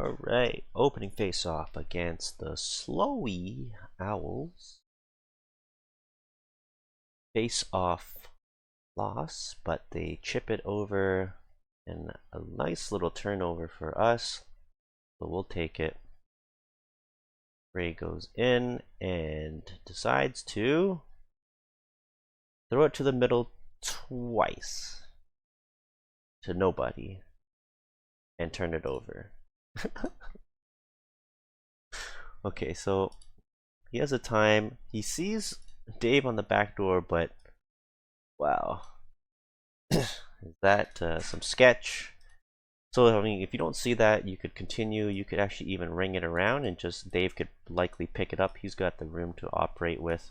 Alright, opening face-off against the Slowy Owls. Face-off loss, but they chip it over and a nice little turnover for us. So we'll take it. Ray goes in and decides to throw it to the middle twice to nobody and turn it over. Okay, so he has a time. He sees Dave on the back door, but wow, is that some sketch? So I mean, if you don't see that, you could continue. You could actually even ring it around, and just Dave could likely pick it up. He's got the room to operate with.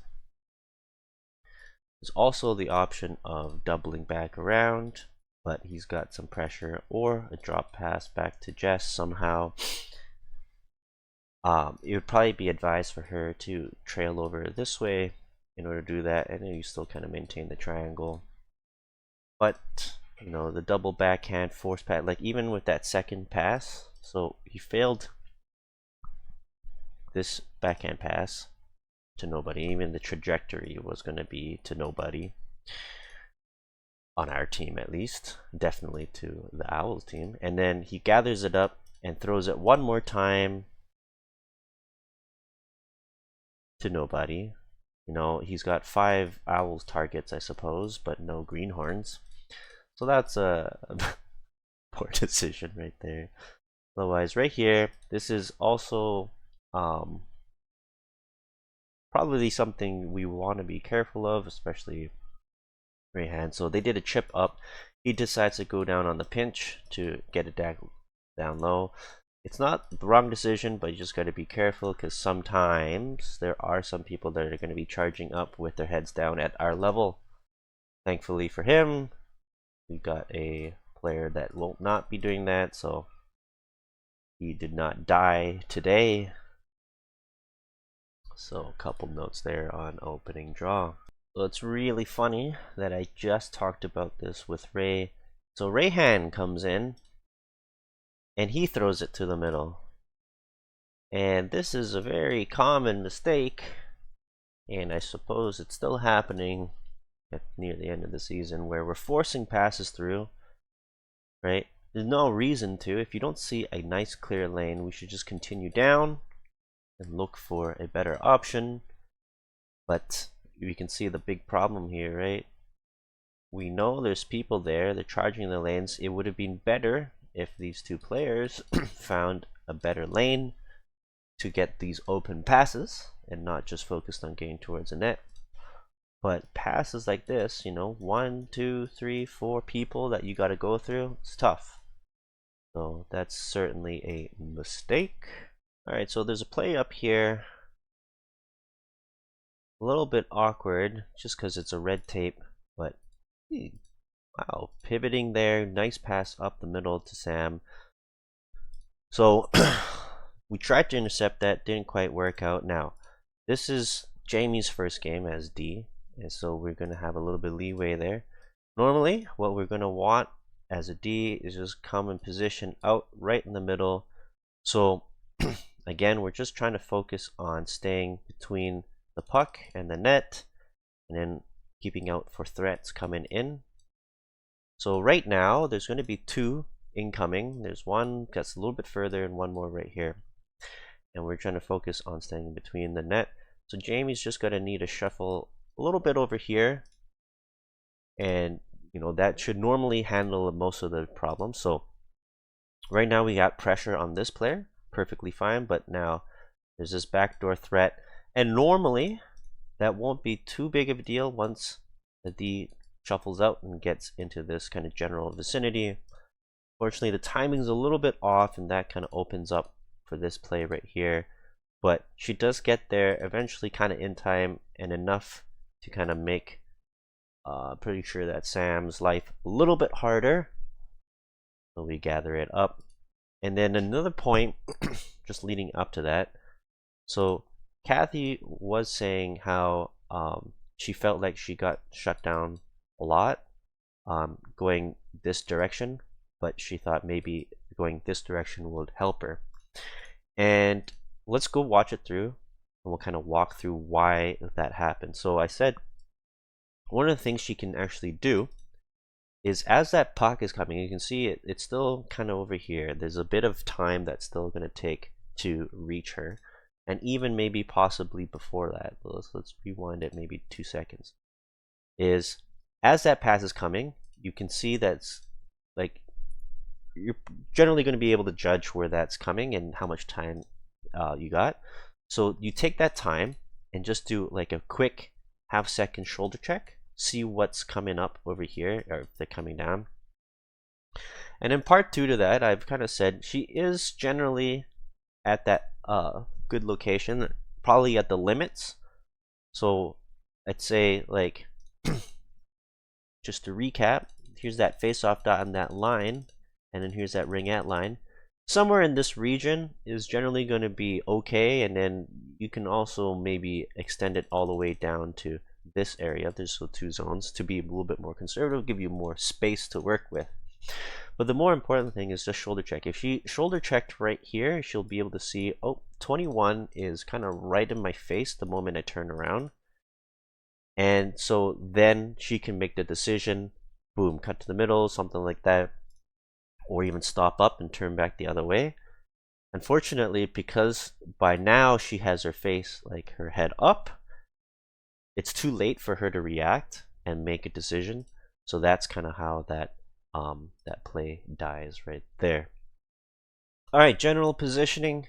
There's also the option of doubling back around, but he's got some pressure, or a drop pass back to Jess somehow. It would probably be advised for her to trail over this way in order to do that, and then you still kind of maintain the triangle. But you know, the double backhand force pass, like even with that second pass, so he failed this backhand pass to nobody. Even the trajectory was going to be to nobody on our team, at least, definitely to the Owls team. And then he gathers it up and throws it one more time to nobody. You know, he's got 5 Owls targets, I suppose, but no greenhorns. So that's a poor decision right there. Otherwise, right here, this is also probably something we want to be careful of, especially right hand. So they did a chip up. He decides to go down on the pinch to get it down low. It's not the wrong decision, but you just got to be careful, because sometimes there are some people that are going to be charging up with their heads down at our level. Thankfully for him, we got a player that will not be doing that, so he did not die today. So a couple notes there on opening draw. So it's really funny that I just talked about this with Ray. So Rayhan comes in and he throws it to the middle. And this is a very common mistake, and I suppose it's still happening at near the end of the season, where we're forcing passes through, right? There's no reason to. If you don't see a nice clear lane, we should just continue down and look for a better option. But you can see the big problem here, right? We know there's people there, they're charging the lanes. It would have been better if these two players found a better lane to get these open passes and not just focused on getting towards the net. But passes like this, you know, 1, 2, 3, 4 people that you got to go through, it's tough. So that's certainly a mistake. Alright, so there's a play up here. A little bit awkward just because it's a red tape, but wow, pivoting there, nice pass up the middle to Sam. So we tried to intercept that, didn't quite work out. Now, this is Jamie's first game as D, and so we're going to have a little bit of leeway there. Normally, what we're going to want as a D is just come in position out right in the middle. So again, we're just trying to focus on staying between the puck and the net, and then keeping out for threats coming in. So right now, there's going to be 2 incoming. There's one that's a little bit further and one more right here. And we're trying to focus on staying between the net. So Jamie's just going to need to shuffle a little bit over here. And, you know, that should normally handle most of the problems. So right now we got pressure on this player. Perfectly fine. But now there's this backdoor threat. And normally that won't be too big of a deal once the D shuffles out and gets into this kind of general vicinity. Fortunately, the timing's a little bit off, and that kind of opens up for this play right here. But she does get there eventually, kind of in time, and enough to kind of make pretty sure that Sam's life a little bit harder. So we gather it up. And then another point, just leading up to that. So Kathy was saying how she felt like she got shut down a lot going this direction, but she thought maybe going this direction would help her. And let's go watch it through, and we'll kind of walk through why that happened. So I said one of the things she can actually do is as that puck is coming, you can see it's still kind of over here. There's a bit of time that's still going to take to reach her, and even maybe possibly before that. Let's rewind it maybe 2 seconds. Is as that pass is coming, you can see that's like you're generally going to be able to judge where that's coming and how much time you got. So you take that time and just do like a quick half-second shoulder check, see what's coming up over here, or if they're coming down. And in part 2 to that, I've kind of said she is generally at that good location, probably at the limits. So I'd say, like, just to recap, here's that face-off dot on that line, and then here's that ring-at line. Somewhere in this region is generally going to be okay, and then you can also maybe extend it all the way down to this area. There's so 2 zones to be a little bit more conservative, give you more space to work with. But the more important thing is just shoulder check. If she shoulder checked right here, she'll be able to see, oh, 21 is kind of right in my face the moment I turn around. And so then she can make the decision, boom, cut to the middle, something like that, or even stop up and turn back the other way. Unfortunately, because by now she has her face, like her head up, it's too late for her to react and make a decision. So that's kind of how that that play dies right there. All right, general positioning.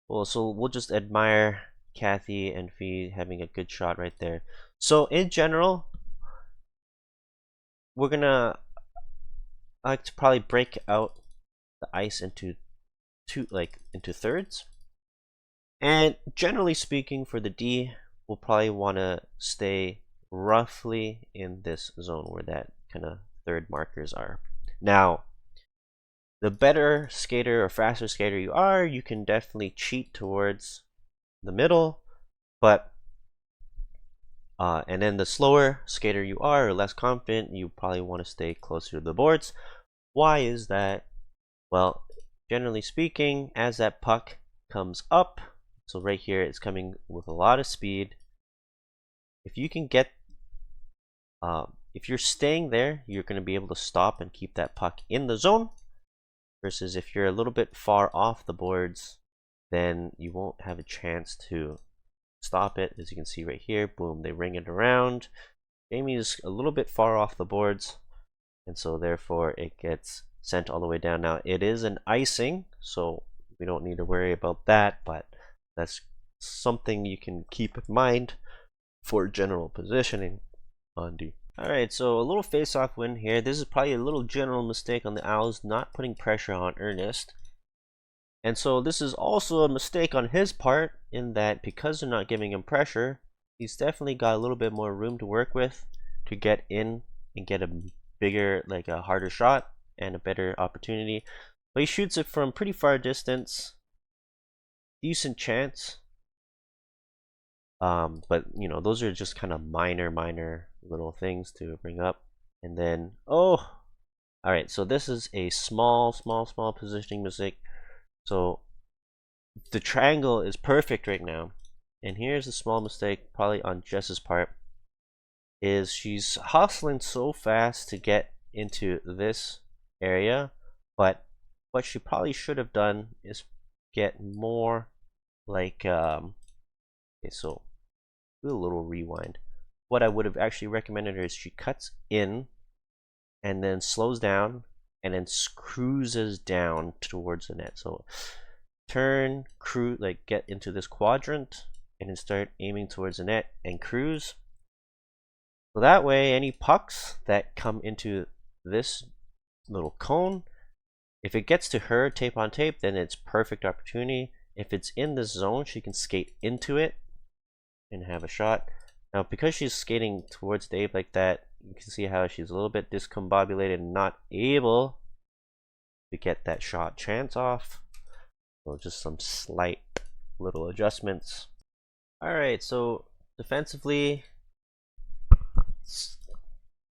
Well, so we'll just admire Kathy and Fee having a good shot right there. So in general, we're gonna like to probably break out the ice into thirds. And generally speaking, for the D, we'll probably want to stay roughly in this zone where that kind of third markers are. Now, the better skater or faster skater you are, you can definitely cheat towards the middle, but and then the slower skater you are or less confident, you probably want to stay closer to the boards. Why is that? Well, generally speaking, as that puck comes up, so right here it's coming with a lot of speed. If you can get if you're staying there, you're going to be able to stop and keep that puck in the zone, versus if you're a little bit far off the boards, then you won't have a chance to stop it. As you can see right here, boom, they ring it around. Jamie is a little bit far off the boards, and so therefore it gets sent all the way down. Now it is an icing, so we don't need to worry about that, but that's something you can keep in mind for general positioning on D. Alright, so a little face-off win here. This is probably a little general mistake on the Owls, not putting pressure on Ernest. And so this is also a mistake on his part, in that because they're not giving him pressure, he's definitely got a little bit more room to work with to get in and get a bigger, like a harder shot and a better opportunity. But he shoots it from pretty far distance. Decent chance. But you know, those are just kind of minor little things to bring up. And then, oh, all right, so this is a small positioning mistake. So the triangle is perfect right now, and here's a small mistake probably on Jess's part, is she's hustling so fast to get into this area, but what she probably should have done is get more like okay, so do a little rewind. What I would have actually recommended her is she cuts in and then slows down and then cruises down towards the net. So turn, cruise, like get into this quadrant and then start aiming towards the net and cruise. So that way any pucks that come into this little cone, if it gets to her tape on tape, then it's perfect opportunity. If it's in this zone, she can skate into it and have a shot. Now because she's skating towards Dave like that, you can see how she's a little bit discombobulated and not able to get that shot chance off. So just some slight little adjustments. Alright, so defensively, it's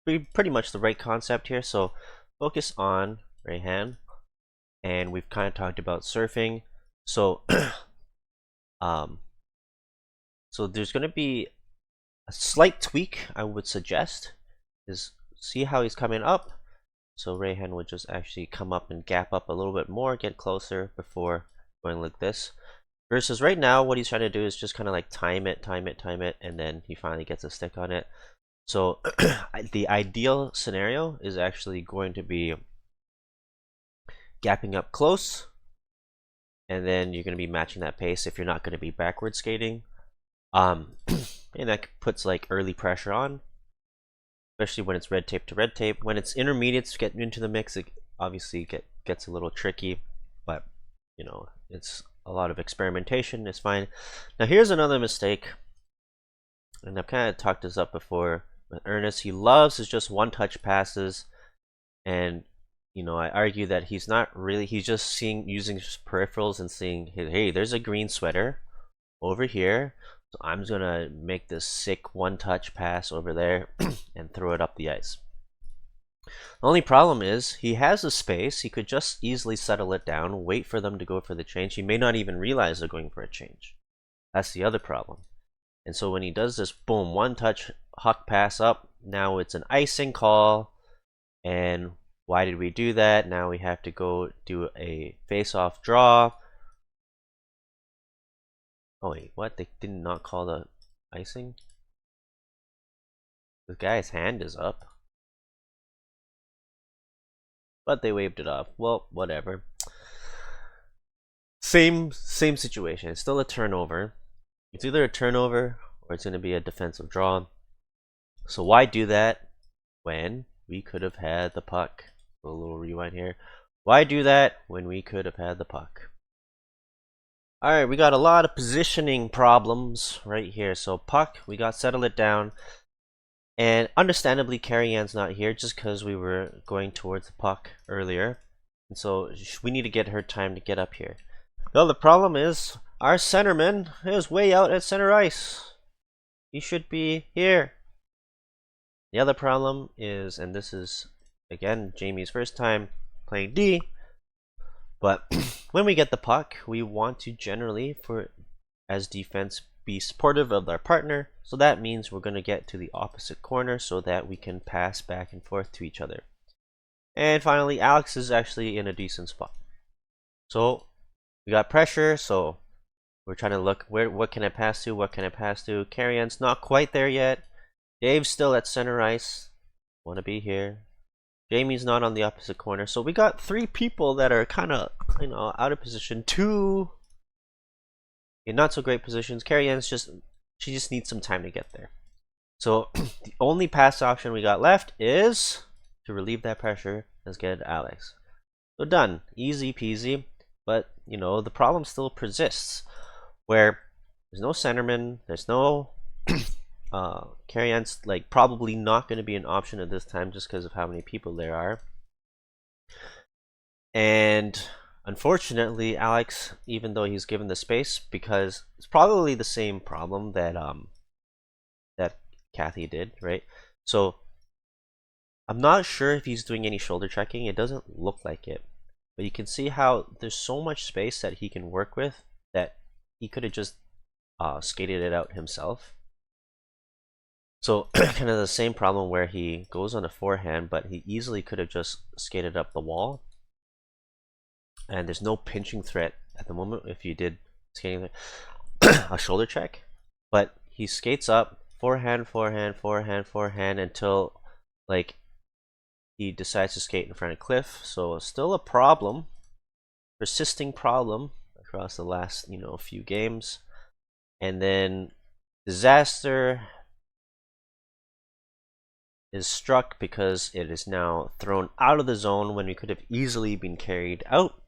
pretty much the right concept here. So focus on right hand, and we've kind of talked about surfing. So so there's going to be a slight tweak I would suggest is see how he's coming up. So Rayhan would just actually come up and gap up a little bit more, get closer before going like this. Versus right now, what he's trying to do is just kind of like time it, and then he finally gets a stick on it. So the ideal scenario is actually going to be gapping up close, and then you're going to be matching that pace if you're not going to be backward skating. And that puts like early pressure on, especially when it's red tape to red tape. When it's intermediates getting into the mix, it obviously gets a little tricky, but you know, it's a lot of experimentation. It's fine. Now here's another mistake, and I've kind of talked this up before with Ernest. He loves his just one-touch passes, and you know, I argue that he's just using his peripherals and seeing, hey, there's a green sweater over here, so I'm just gonna make this sick one-touch pass over there and throw it up the ice. The only problem is he has the space. He could just easily settle it down, wait for them to go for the change. He may not even realize they're going for a change. That's the other problem. And so when he does this, boom, one-touch huck pass up, now it's an icing call. And why did we do that? Now we have to go do a face-off draw. Oh wait, what? They did not call the icing? The guy's hand is up. But they waved it off. Well, whatever. Same situation. It's still a turnover. It's either a turnover or it's going to be a defensive draw. So why do that when we could have had the puck? A little rewind here. Why do that when we could have had the puck? Alright, we got a lot of positioning problems right here. So puck, we got settle it down. And understandably, Carrie Ann's not here just because we were going towards the puck earlier. And so we need to get her time to get up here. Well, the problem is our centerman is way out at center ice. He should be here. The other problem is, and this is, again, Jamie's first time playing D, but when we get the puck, we want to generally, as defense, be supportive of our partner. So that means we're going to get to the opposite corner so that we can pass back and forth to each other. And finally, Alex is actually in a decent spot. So we got pressure, so we're trying to look, what can I pass to, what can I pass to? Carrie Ann's not quite there yet. Dave's still at center ice. Want to be here. Jamie's not on the opposite corner. So we got 3 people that are kind of, you know, out of position. 2 in not so great positions. Carrie Ann's she just needs some time to get there. So the only pass option we got left is to relieve that pressure. Let's get Alex. So done. Easy peasy. But, you know, the problem still persists where there's no centerman, there's no Carrie Ann's like probably not going to be an option at this time just because of how many people there are. And unfortunately, Alex, even though he's given the space, because it's probably the same problem that that Kathy did, right? So I'm not sure if he's doing any shoulder checking. It doesn't look like it, but you can see how there's so much space that he can work with that he could have just skated it out himself. So kind of the same problem where he goes on a forehand, but he easily could have just skated up the wall. And there's no pinching threat at the moment if you did skating a shoulder check. But he skates up, forehand, forehand, forehand, forehand until like he decides to skate in front of Cliff. So still a problem, persisting problem across the last, you know, few games. And then disaster is struck because it is now thrown out of the zone when we could have easily been carried out.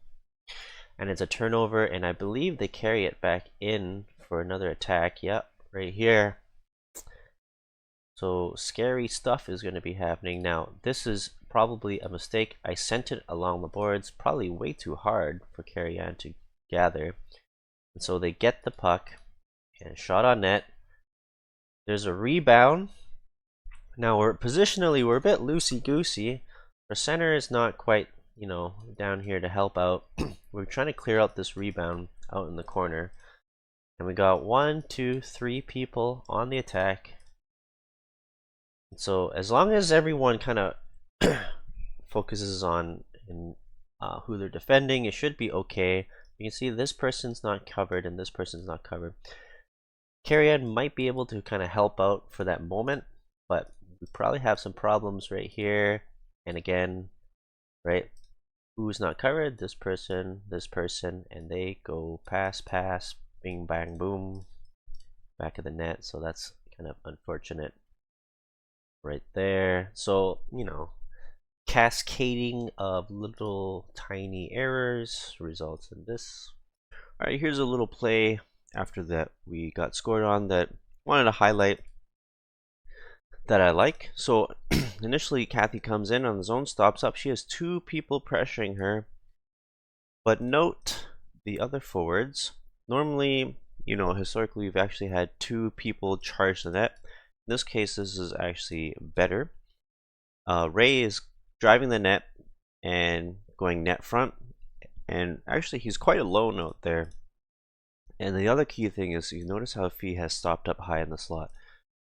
And it's a turnover, and I believe they carry it back in for another attack. Yep, right here. So scary stuff is going to be happening. Now, this is probably a mistake. I sent it along the boards, probably way too hard for Carrie Ann to gather. And so they get the puck, and shot on net. There's a rebound. Now we're positionally, we're a bit loosey-goosey. Our center is not quite, you know, down here to help out. We're trying to clear out this rebound out in the corner. And we got 1, 2, 3 people on the attack. So as long as everyone kind of focuses on who they're defending, it should be okay. You can see this person's not covered and this person's not covered. Carry-on might be able to kind of help out for that moment, but we probably have some problems right here. And again, right, who's not covered? This person, and they go pass, pass, bing, bang, boom, back of the net. So that's kind of unfortunate right there. So, you know, cascading of little tiny errors results in this. All right, here's a little play after that we got scored on that I wanted to highlight that I like. So initially Kathy comes in on the zone, stops up. She has 2 people pressuring her. But note the other forwards. Normally, you know, historically we've actually had 2 people charge the net. In this case, this is actually better. Ray is driving the net and going net front, and actually he's quite alone out there. And the other key thing is, you notice how Fee has stopped up high in the slot.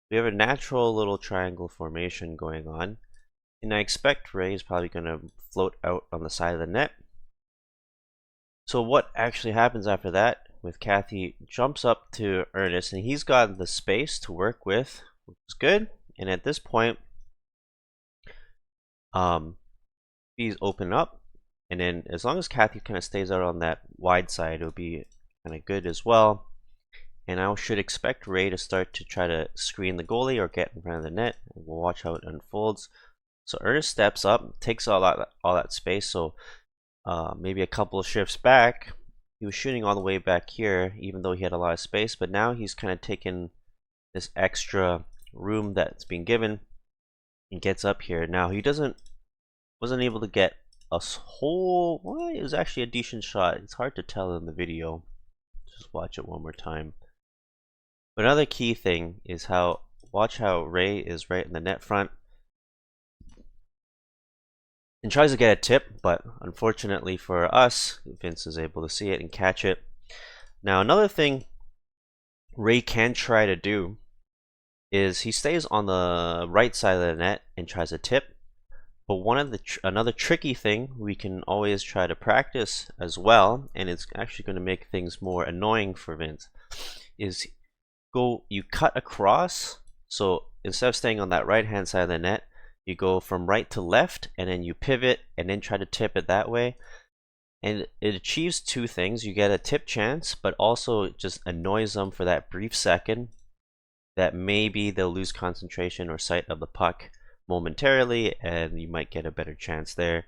We have a natural little triangle formation going on, and I expect Ray is probably going to float out on the side of the net. So what actually happens after that, with Kathy jumps up to Ernest, and he's got the space to work with, which is good. And at this point, Fee's open up, and then as long as Kathy kind of stays out on that wide side, it'll be kind of good as well. And I should expect Ray to start to try to screen the goalie or get in front of the net. And we'll watch how it unfolds. So Ernest steps up, takes all that space. So maybe a couple of shifts back, he was shooting all the way back here, even though he had a lot of space. But now he's kind of taken this extra room that's been given and gets up here. Now he wasn't able to get a whole. Well, it was actually a decent shot. It's hard to tell in the video. Just watch it one more time. But another key thing is watch how Ray is right in the net front and tries to get a tip, but unfortunately for us, Vince is able to see it and catch it. Now another thing Ray can try to do is he stays on the right side of the net and tries to tip. But another tricky thing we can always try to practice as well, and it's actually going to make things more annoying for Vince, is you cut across. So instead of staying on that right hand side of the net, you go from right to left, and then you pivot and then try to tip it that way. And it achieves 2 things. You get a tip chance, but also it just annoys them for that brief second that maybe they'll lose concentration or sight of the puck momentarily, and you might get a better chance there.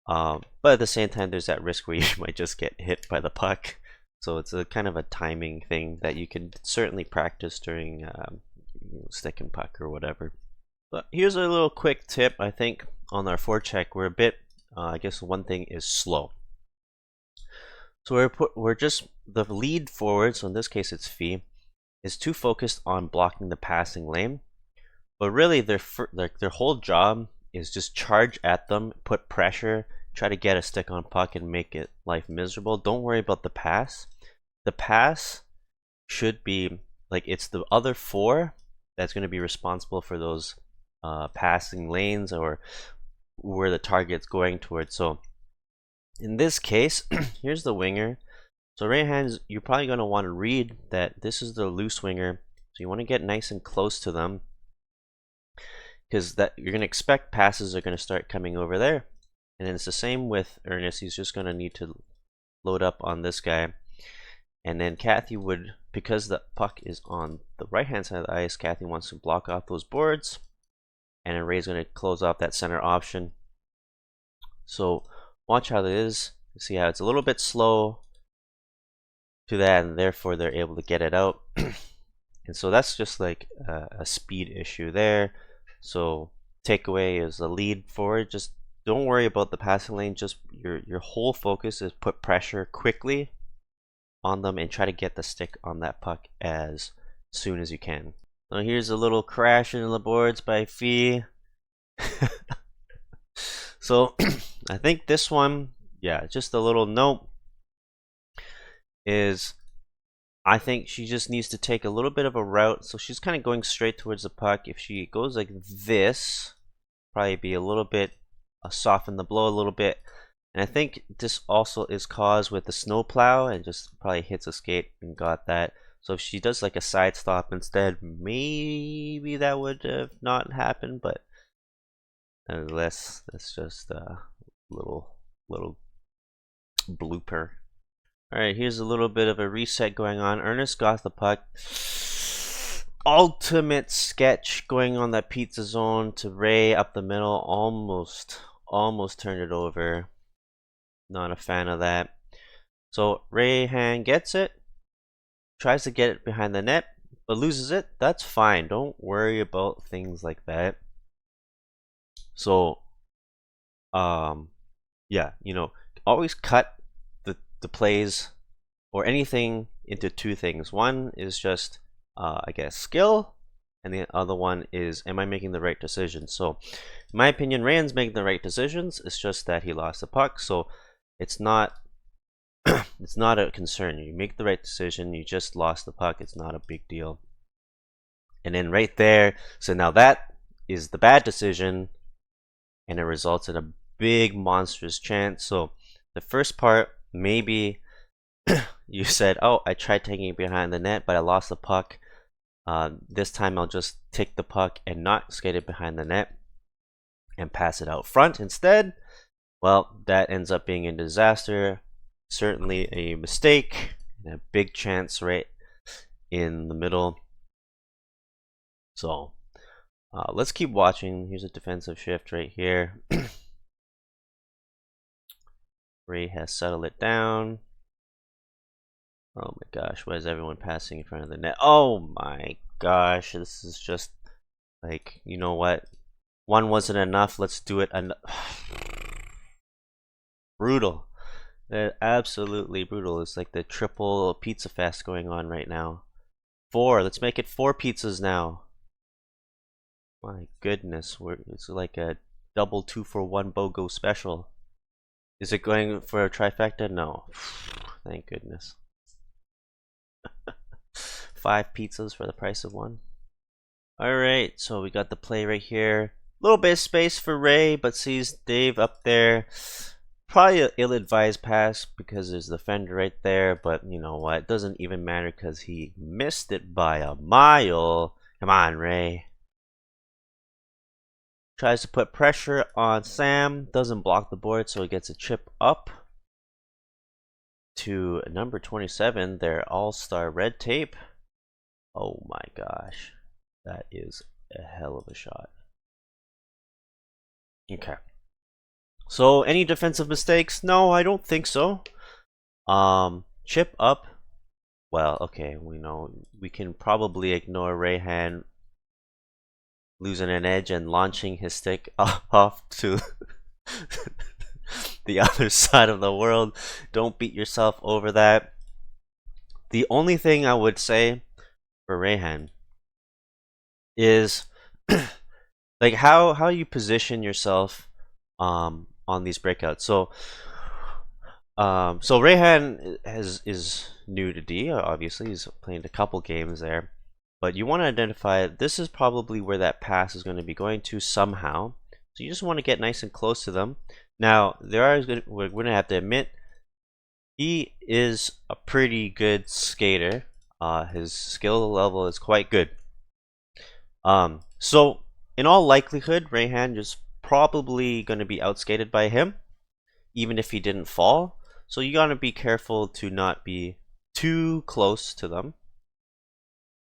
But at the same time, there's that risk where you might just get hit by the puck. So it's a kind of a timing thing that you can certainly practice during stick and puck or whatever. But here's a little quick tip. I think on our forecheck, we're a bit, I guess one thing is slow. So we're just the lead forward. So in this case, it's Fee, is too focused on blocking the passing lane. But really, their whole job is just charge at them, put pressure, try to get a stick on puck and make it life miserable. Don't worry about the pass. The pass should be like, it's the other 4 that's going to be responsible for those passing lanes or where the target's going towards. So in this case, here's the winger. So right hands, you're probably going to want to read that this is the loose winger. So you want to get nice and close to them, because that you're going to expect passes are going to start coming over there. And then it's the same with Ernest. He's just going to need to load up on this guy. And then Kathy would, because the puck is on the right hand side of the ice, Kathy wants to block off those boards. And then Ray's going to close off that center option. So watch how it is. See how it's a little bit slow to that, and therefore they're able to get it out. And so that's just like a speed issue there. So takeaway is the lead forward. Just don't worry about the passing lane. Just your whole focus is put pressure quickly on them and try to get the stick on that puck as soon as you can. So here's a little crash into the boards by Fee. So I think this one, yeah, just a little note is I think she just needs to take a little bit of a route. So she's kind of going straight towards the puck. If she goes like this, probably be a little bit, soften the blow a little bit. And I think this also is caused with the snowplow and just probably hits a skate and got that. So if she does like a side stop instead, maybe that would have not happened, but unless that's just a little blooper. Alright, here's a little bit of a reset going on. Ernest got the puck. Ultimate sketch going on that pizza zone to Ray up the middle. Almost turned it over. Not a fan of that. So Rayhan gets it. Tries to get it behind the net, but loses it. That's fine. Don't worry about things like that. So, yeah, you know, always cut the plays or anything into two things. One is just, I guess, skill, and the other one is, am I making the right decision? So, in my opinion, Ryan's making the right decisions. It's just that he lost the puck, so it's not it's not a concern. You make the right decision. You just lost the puck. It's not a big deal. And then right there, so now that is the bad decision, and it results in a big monstrous chance. So the first part, maybe you said, oh, I tried taking it behind the net, but I lost the puck. This time I'll just take the puck and not skate it behind the net and pass it out front instead. Well, that ends up being a disaster. Certainly a mistake, and a big chance right in the middle. So let's keep watching. Here's a defensive shift right here. Ray has settled it down. Oh my gosh, why is everyone passing in front of the net? Oh my gosh, this is just like, you know what? One wasn't enough, let's do it. Brutal. Absolutely brutal. It's like the triple pizza fest going on right now. 4, let's make it 4 pizzas now. My goodness, it's like a double 2-for-1 BOGO special. Is it going for a trifecta? No. Thank goodness. 5 pizzas for the price of 1. Alright, so we got the play right here. A little bit of space for Ray, but sees Dave up there. Probably an ill-advised pass because there's the fender right there, but you know what? It doesn't even matter because he missed it by a mile. Come on, Ray. Tries to put pressure on Sam. Doesn't block the board, so he gets a chip up to number 27, their all-star red tape. Oh my gosh. That is a hell of a shot. Okay. So, any defensive mistakes? No, I don't think so. Chip up. Well, okay, we know we can probably ignore Rayhan losing an edge and launching his stick off to the other side of the world. Don't beat yourself over that. The only thing I would say for Rayhan is like how you position yourself on these breakouts. So Rayhan is new to D. Obviously, he's playing a couple games there, but you want to identify this is probably where that pass is going to be going to somehow. So you just want to get nice and close to them. Now we're going to have to admit he is a pretty good skater. His skill level is quite good. So in all likelihood, Rayhan is probably going to be outskated by him, even if he didn't fall. So you got to be careful to not be too close to them.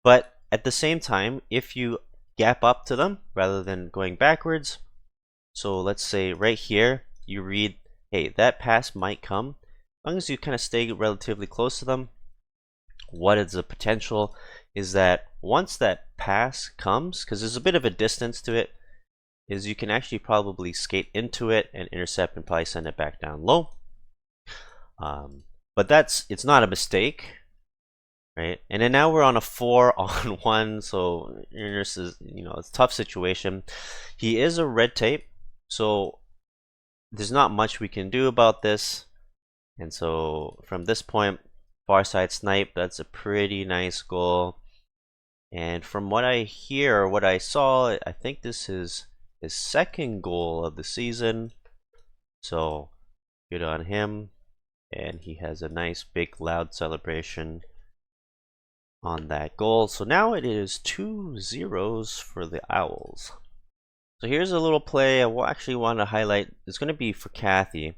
But at the same time, if you gap up to them rather than going backwards, so let's say right here, you read, hey, that pass might come. As long as you kind of stay relatively close to them, what is the potential is that once that pass comes, because there's a bit of a distance to it, is you can actually probably skate into it and intercept and probably send it back down low. But it's not a mistake, right? And then now we're on a 4-on-1, so Ernest is, it's a tough situation. He is a red tape, so there's not much we can do about this. And so from this point, far side snipe, that's a pretty nice goal. And from what I hear, or what I saw, I think this is his second goal of the season. So good on him. And he has a nice big loud celebration on that goal. So now it is 2-0 for the Owls. So here's a little play I will actually want to highlight. It's going to be for Kathy.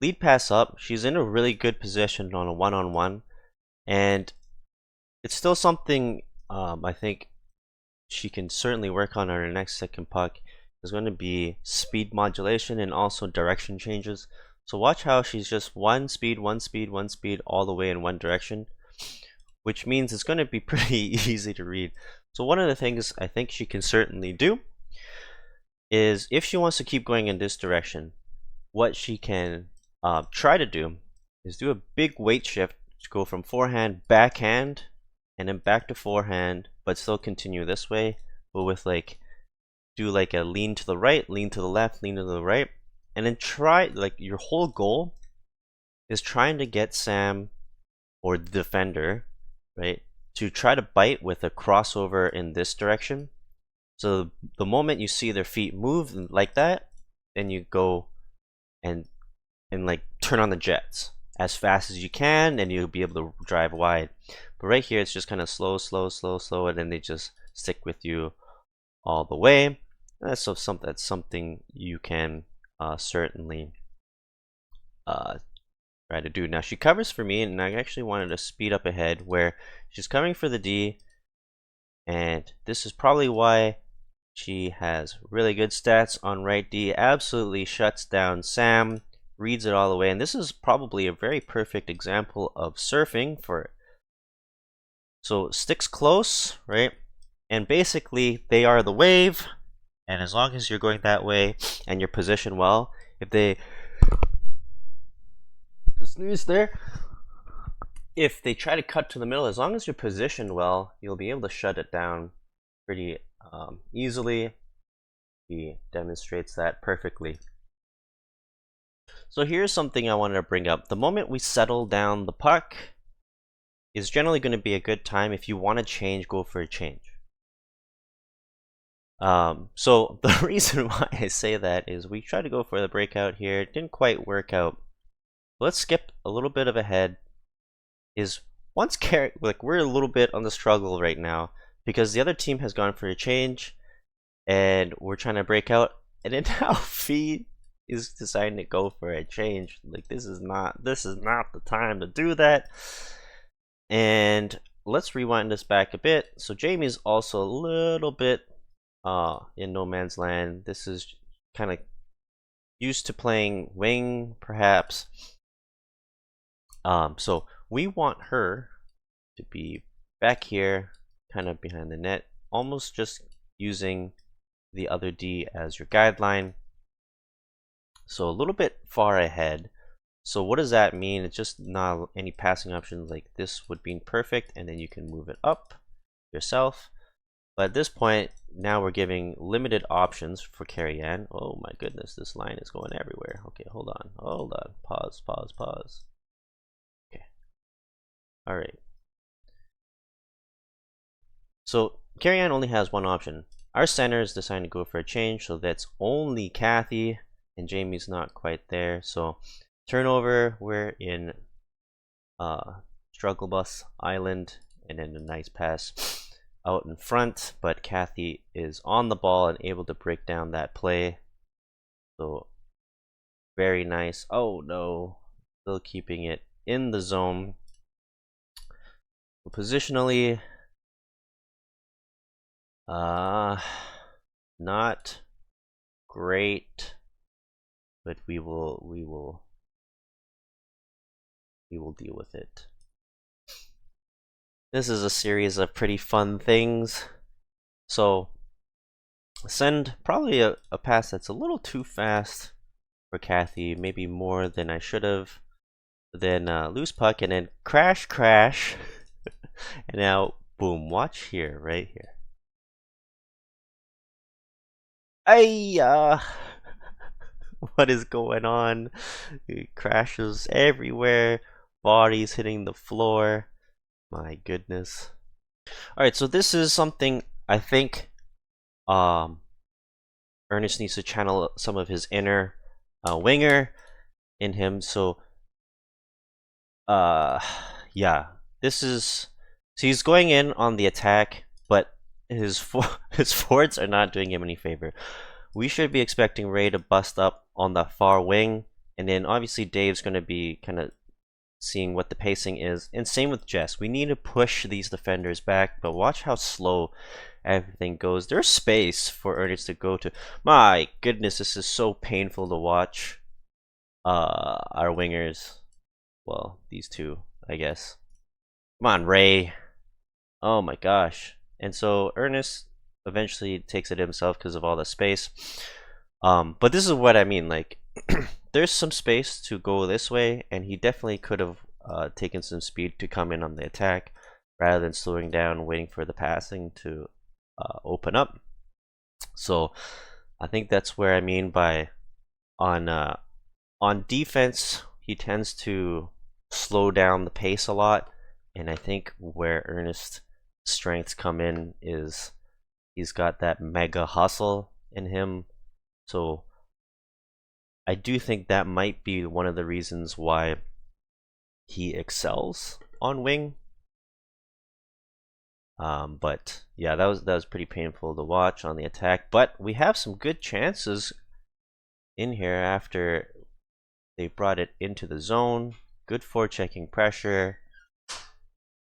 Lead pass up. She's in a really good position on a one-on-one, and it's still something I think she can certainly work on her next second puck. Is going to be speed modulation and also direction changes. So watch how she's just one speed, one speed, one speed all the way in one direction, which means it's going to be pretty easy to read. So one of the things I think she can certainly do is, if she wants to keep going in this direction, what she can try to do is do a big weight shift to go from forehand, backhand, and then back to forehand, but still continue this way, but with like, do like a lean to the right, lean to the left, lean to the right, and then try, like, your whole goal is trying to get Sam, or the defender, right, to try to bite with a crossover in this direction. So the moment you see their feet move like that, then you go and like turn on the jets as fast as you can, and you'll be able to drive wide. But right here, it's just kind of slow, slow, slow, slow, and then they just stick with you all the way. That's something you can certainly try to do. Now she covers for me, and I actually wanted to speed up ahead where she's covering for the D, and this is probably why she has really good stats on right D. Absolutely shuts down Sam, reads it all the way, and this is probably a very perfect example of surfing for it. So sticks close, right? And basically they are the wave, and as long as you're going that way and you're positioned well, if they sneeze there, if they try to cut to the middle, as long as you're positioned well, you'll be able to shut it down pretty easily. He demonstrates that perfectly. So here's something I wanted to bring up. The moment we settle down the puck is generally going to be a good time. If you want to change, go for a change. So the reason why I say that is we tried to go for the breakout here. It didn't quite work out. Let's skip a little bit of ahead. Is once like, we're a little bit on the struggle right now because the other team has gone for a change and we're trying to break out, and then now Fee is deciding to go for a change. Like, this is not the time to do that. And let's rewind this back a bit. So Jamie's also a little bit in no man's land. This is kind of used to playing wing, perhaps. So we want her to be back here, kind of behind the net, almost just using the other D as your guideline. So a little bit far ahead. So what does that mean? It's just not any passing options. Like, this would be perfect, and then you can move it up yourself. But at this point, now we're giving limited options for Carrie-Anne. Oh my goodness, this line is going everywhere. Okay, hold on. Pause. Okay. All right. So Carrie-Anne only has one option. Our center is deciding to go for a change, so that's only Kathy, and Jamie's not quite there. So turnover, we're in struggle bus island, and then a nice pass out in front, but Kathy is on the ball and able to break down that play. So very nice. Oh no, still keeping it in the zone. Positionally, not great, but we will deal with it. This is a series of pretty fun things. So send probably a pass that's a little too fast for Kathy, maybe more than I should have. Then loose puck, and then crash. And now boom, watch here, right here. What is going on? It crashes everywhere. Bodies hitting the floor. My goodness. Alright, so this is something I think Ernest needs to channel some of his inner winger in him. So yeah, this is, so he's going in on the attack, but his his forwards are not doing him any favor. We should be expecting Ray to bust up on the far wing, and then obviously Dave's going to be kind of seeing what the pacing is, and same with Jess. We need to push these defenders back, but watch how slow everything goes. There's space for Ernest to go to. My goodness, this is so painful to watch. Our wingers, well, these two, I guess. Come on, Ray. Oh my gosh. And so Ernest eventually takes it himself because of all the space. But this is what I mean, like there's some space to go this way, and he definitely could have taken some speed to come in on the attack rather than slowing down, waiting for the passing to open up. So I think that's where I mean by on defense, he tends to slow down the pace a lot, and I think where Ernest's strengths come in is he's got that mega hustle in him. So I do think that might be one of the reasons why he excels on wing. But yeah, that was pretty painful to watch on the attack. But we have some good chances in here after they brought it into the zone. Good forechecking pressure.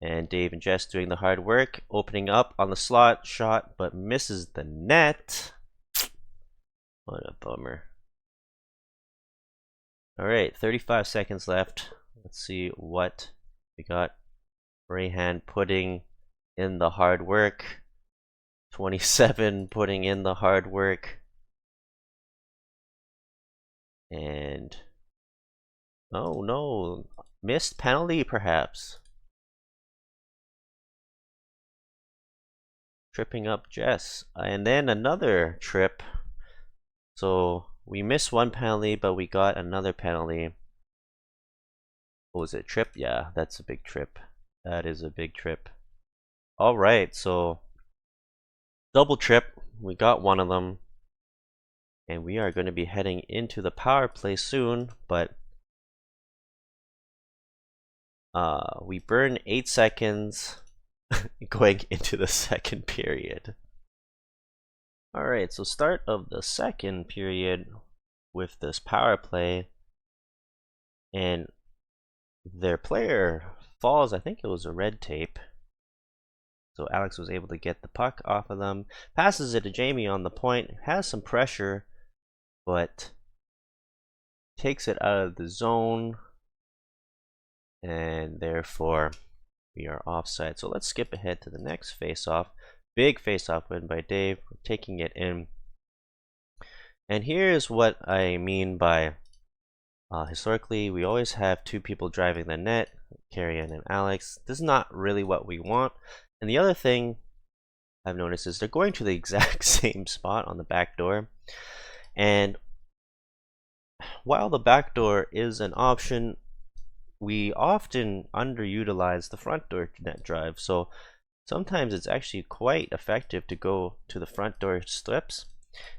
And Dave and Jess doing the hard work, opening up on the slot shot, but misses the net. What a bummer. Alright, 35 seconds left. Let's see what we got. Forehand putting in the hard work. 27 putting in the hard work. And oh no, missed penalty perhaps. Tripping up Jess. And then another trip. So we missed one penalty, but we got another penalty. What was it? Trip? Yeah, that's a big trip. That is a big trip. Alright, so double trip. We got one of them. And we are going to be heading into the power play soon, but we burn 8 seconds going into the second period. Alright, so start of the second period with this power play, and their player falls. I think it was a red tape. So Alex was able to get the puck off of them, passes it to Jamie on the point, has some pressure, but takes it out of the zone, and therefore we are offside. So let's skip ahead to the next face-off. Big face-off win by Dave, taking it in. And here's what I mean by historically, we always have two people driving the net, Carrion and Alex. This is not really what we want. And the other thing I've noticed is they're going to the exact same spot on the back door. And while the back door is an option, we often underutilize the front door net drive. So sometimes it's actually quite effective to go to the front door strips,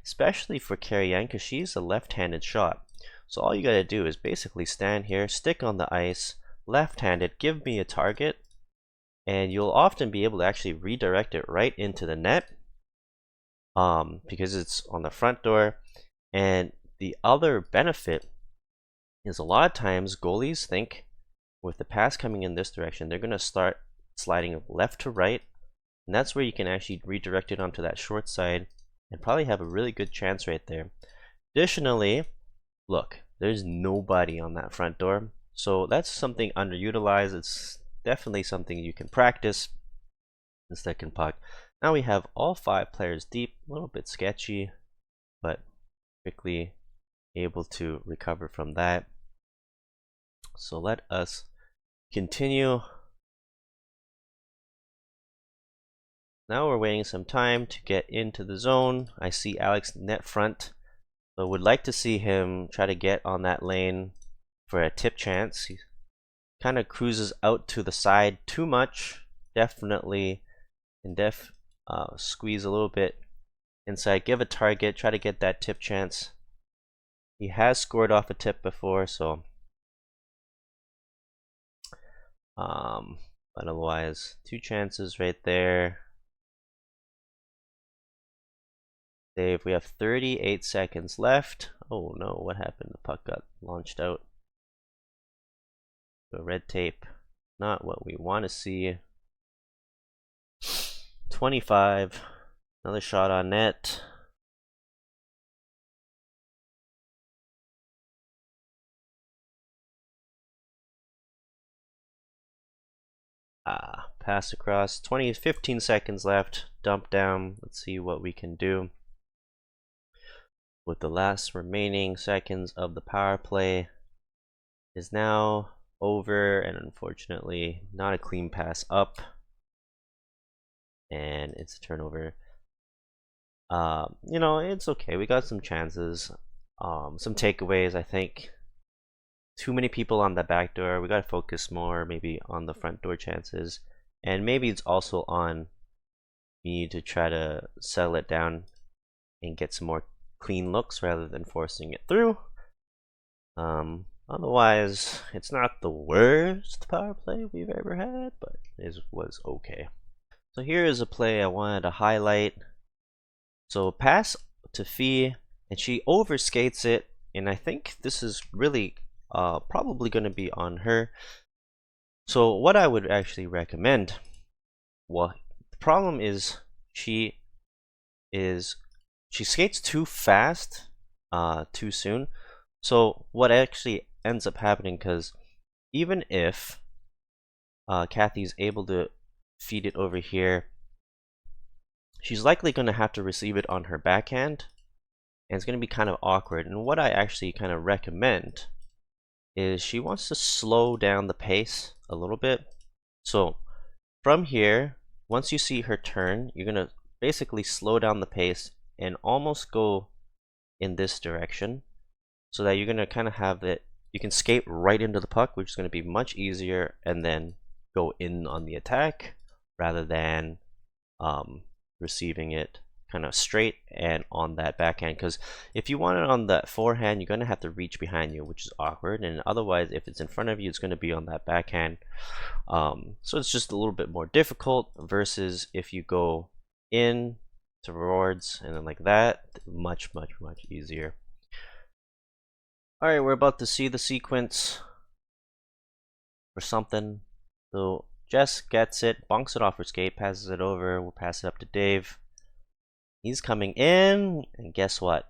especially for Carrie-Anne because she's a left-handed shot. So all you gotta do is basically stand here, stick on the ice, left-handed, give me a target, and you'll often be able to actually redirect it right into the net because it's on the front door. And the other benefit is a lot of times goalies think with the pass coming in this direction, they're gonna start sliding left to right, and that's where you can actually redirect it onto that short side and probably have a really good chance right there. Additionally, look, there's nobody on that front door, so that's something underutilized. It's definitely something you can practice. The second puck. Now we have all 5 players deep, a little bit sketchy, but quickly able to recover from that. So let us continue. Now we're waiting some time to get into the zone. I see Alex net front So would like to see him try to get on that lane for a tip chance. He kind of cruises out to the side too much. Definitely and squeeze a little bit inside, give a target, try to get that tip chance. He has scored off a tip before, so but otherwise 2 chances right there. Dave, we have 38 seconds left. Oh no, what happened? The puck got launched out. The red tape, not what we want to see. 25, another shot on net. Pass across, 15 seconds left, dump down. Let's see what we can do with the last remaining seconds of the power play. Is now over, and unfortunately not a clean pass up, and it's a turnover. You know, it's okay, we got some chances, some takeaways. I think too many people on the back door. We got to focus more maybe on the front door chances, and maybe it's also on me to try to settle it down and get some more clean looks rather than forcing it through. Otherwise, it's not the worst power play we've ever had, but it was okay. So here is a play I wanted to highlight. So pass to Fee, and she overskates it, and I think this is really probably going to be on her. So what I would actually recommend, well, the problem is she skates too fast, too soon. So what actually ends up happening, because even if Kathy's able to feed it over here, she's likely going to have to receive it on her backhand, and it's going to be kind of awkward. And what I actually kind of recommend is she wants to slow down the pace a little bit. So from here, once you see her turn, you're going to basically slow down the pace and almost go in this direction, so that you're going to kind of have it, you can skate right into the puck, which is going to be much easier, and then go in on the attack rather than receiving it kind of straight and on that backhand. Because if you want it on that forehand, you're going to have to reach behind you, which is awkward, and otherwise if it's in front of you, it's going to be on that backhand. So it's just a little bit more difficult versus if you go in towards and then like that, much easier. Alright, we're about to see the sequence or something. So Jess gets it, bonks it off her skate, passes it over. We'll pass it up to Dave. He's coming in, and guess what?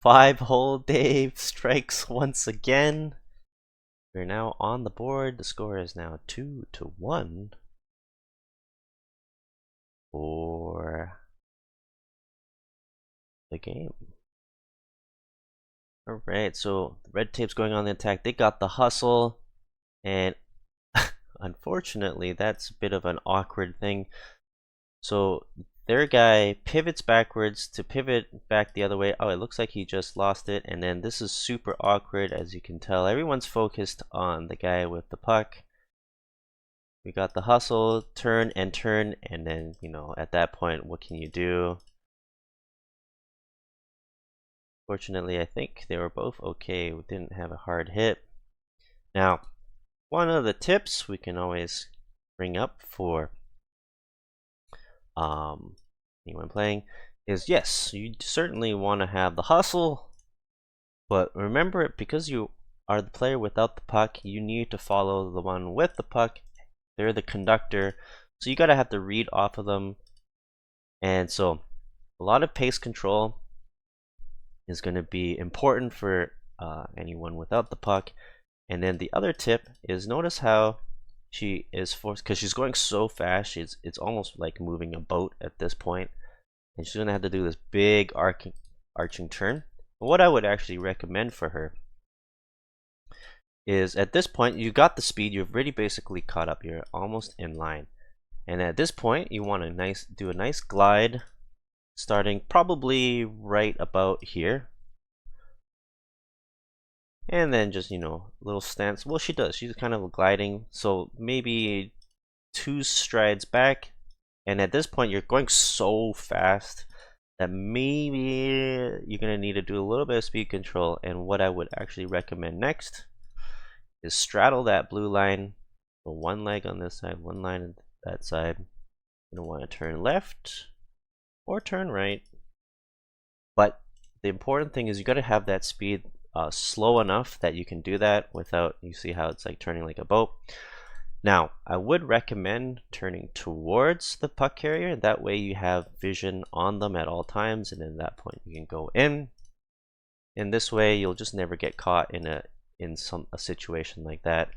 5-hole Dave strikes once again. We're now on the board. The score is now 2-1 for the game. Alright, so the red tape's going on the attack. They got the hustle, and unfortunately that's a bit of an awkward thing. So their guy pivots backwards to pivot back the other way. Oh, it looks like he just lost it, and then this is super awkward. As you can tell, everyone's focused on the guy with the puck. We got the hustle, turn, and then, you know, at that point, what can you do? Fortunately, I think they were both okay. We didn't have a hard hit. Now, one of the tips we can always bring up for anyone playing is, yes, you certainly want to have the hustle, but remember, because you are the player without the puck, you need to follow the one with the puck. They're the conductor, so you gotta have to read off of them. And so a lot of pace control is going to be important for anyone without the puck. And then the other tip is, notice how she is forced, because she's going so fast, it's almost like moving a boat at this point, and she's going to have to do this big arching turn. What I would actually recommend for her is, at this point, you got the speed, you've already basically caught up, you're almost in line, and at this point you want to do a nice glide, starting probably right about here, And then just, you know, little stance. Well, she does. She's kind of gliding. So maybe 2 strides back. And at this point, you're going so fast that maybe you're going to need to do a little bit of speed control. And what I would actually recommend next is straddle that blue line. So one leg on this side, one line on that side. You don't want to turn left or turn right. But the important thing is you got to have that speed slow enough that you can do that without, you see how it's like turning like a boat. Now, I would recommend turning towards the puck carrier. That way you have vision on them at all times, and at that point you can go in. And this way you'll just never get caught in a situation like that.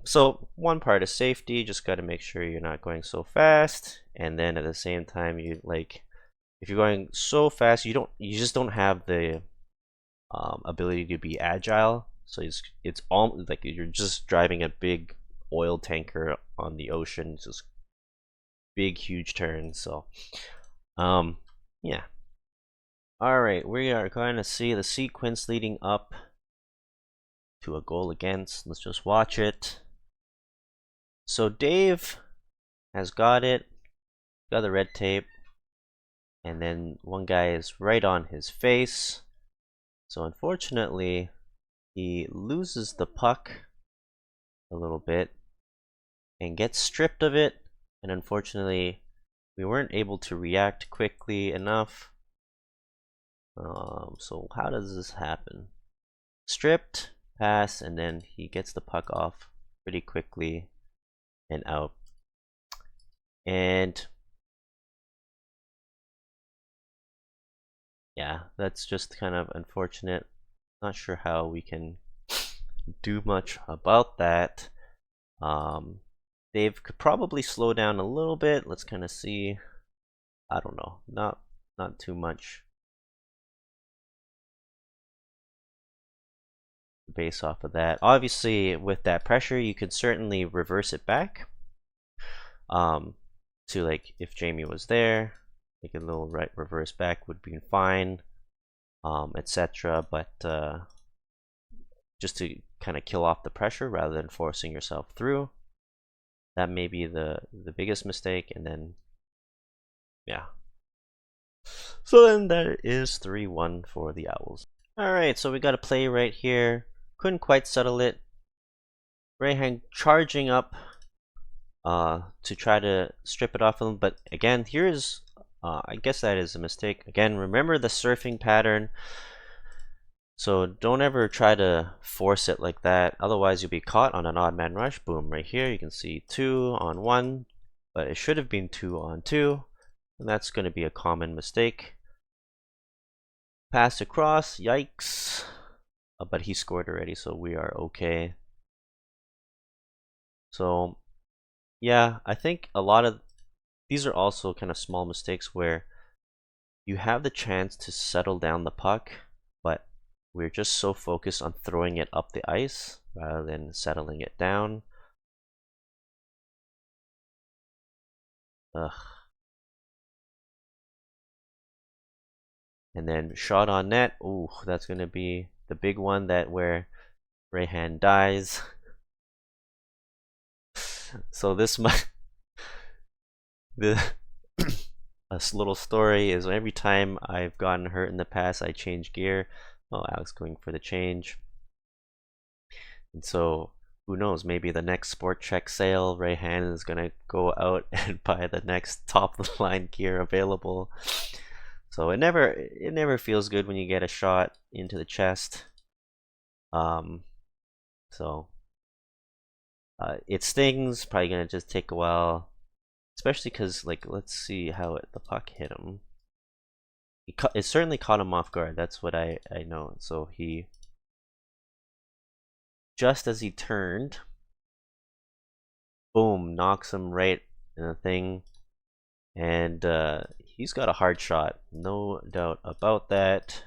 So one part is safety. Just got to make sure you're not going so fast, and then at the same time, you like, if you're going so fast, you just don't have the ability to be agile. So it's all like you're just driving a big oil tanker on the ocean. It's just big, huge turns. So, yeah. All right, we are going to see the sequence leading up to a goal against. Let's just watch it. So Dave has got it. Got the red tape. And then one guy is right on his face. So unfortunately, he loses the puck a little bit and gets stripped of it. And unfortunately, we weren't able to react quickly enough. So how does this happen? Stripped, pass, and then he gets the puck off pretty quickly and out. And yeah, that's just kind of unfortunate. Not sure how we can do much about that. Dave could probably slow down a little bit. Let's kind of see. I don't know, not too much base off of that. Obviously, with that pressure, you could certainly reverse it back. To like if Jamie was there, like a little right reverse back would be fine, etc. But just to kind of kill off the pressure rather than forcing yourself through, that may be the biggest mistake. And then yeah, so then that is 3-1 for the Owls. All right, so we got a play right here. Couldn't quite settle it. Rayhan charging up to try to strip it off of him, but again, here's I guess that is a mistake. Again, remember the surfing pattern. So don't ever try to force it like that. Otherwise, you'll be caught on an odd man rush. Boom, right here you can see 2 on 1, but it should have been 2 on 2, and that's going to be a common mistake. Pass across, yikes. But he scored already, so we are okay. So yeah, I think a lot of these are also kind of small mistakes where you have the chance to settle down the puck, but we're just so focused on throwing it up the ice rather than settling it down. Ugh. And then shot on net. Ooh, that's gonna be the big one, that where Rayhan dies. So this might a little story is every time I've gotten hurt in the past, I change gear. Oh, Alex going for the change. And so who knows, maybe the next Sport Check sale, Rayhan is gonna go out and buy the next top of the line gear available. So it never feels good when you get a shot into the chest. So it stings, probably gonna just take a while, especially because, like, let's see how the puck hit him. It certainly caught him off guard. That's what I know. So he, just as he turned, boom, knocks him right in the thing, and he's got a hard shot, no doubt about that.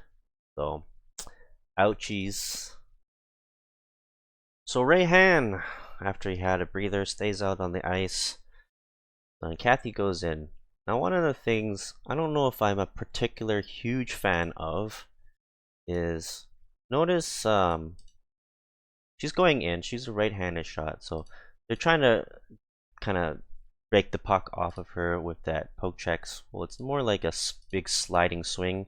So ouchies. So Rayhan, after he had a breather, stays out on the ice. And Kathy goes in. Now, one of the things I don't know if I'm a particular huge fan of is notice she's going in. She's a right-handed shot, so they're trying to kind of break the puck off of her with that poke checks. Well, it's more like a big sliding swing.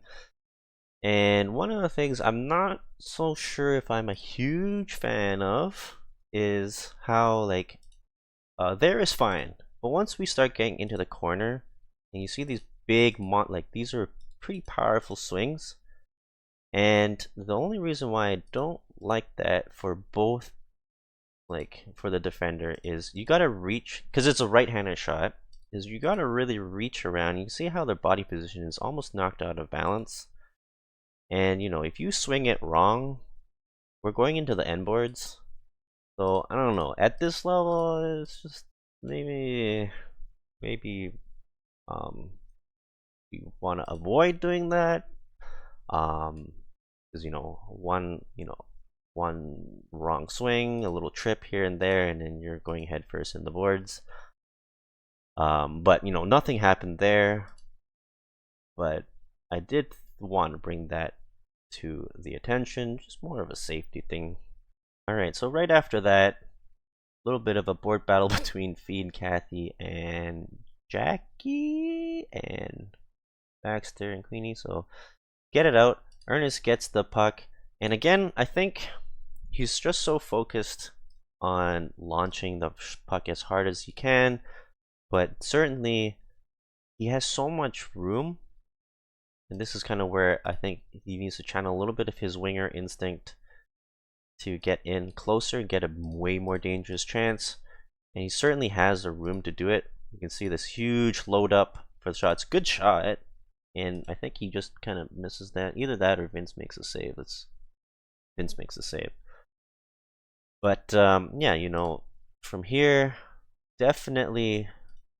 And one of the things I'm not so sure if I'm a huge fan of is how like there is fine, but once we start getting into the corner and you see these big like these are pretty powerful swings, and the only reason why I don't like that for both, like for the defender, is you gotta reach, because it's a right-handed shot, is you gotta really reach around. You can see how their body position is almost knocked out of balance. And you know, if you swing it wrong, we're going into the end boards. So I don't know. At this level, it's just maybe you want to avoid doing that. Because one wrong swing, a little trip here and there, and then you're going head first in the boards. But nothing happened there. But I did want to bring that to the attention, just more of a safety thing. Alright, so right after that, a little bit of a board battle between Fee and Kathy and Jackie and Baxter and Queenie. So get it out. Ernest gets the puck, and again, I think he's just so focused on launching the puck as hard as he can, but certainly he has so much room. And this is kind of where I think he needs to channel a little bit of his winger instinct to get in closer and get a way more dangerous chance. And he certainly has the room to do it. You can see this huge load up for the shot. It's a good shot. And I think he just kind of misses that. Either that or Vince makes a save. Vince makes a save. But yeah, from here, definitely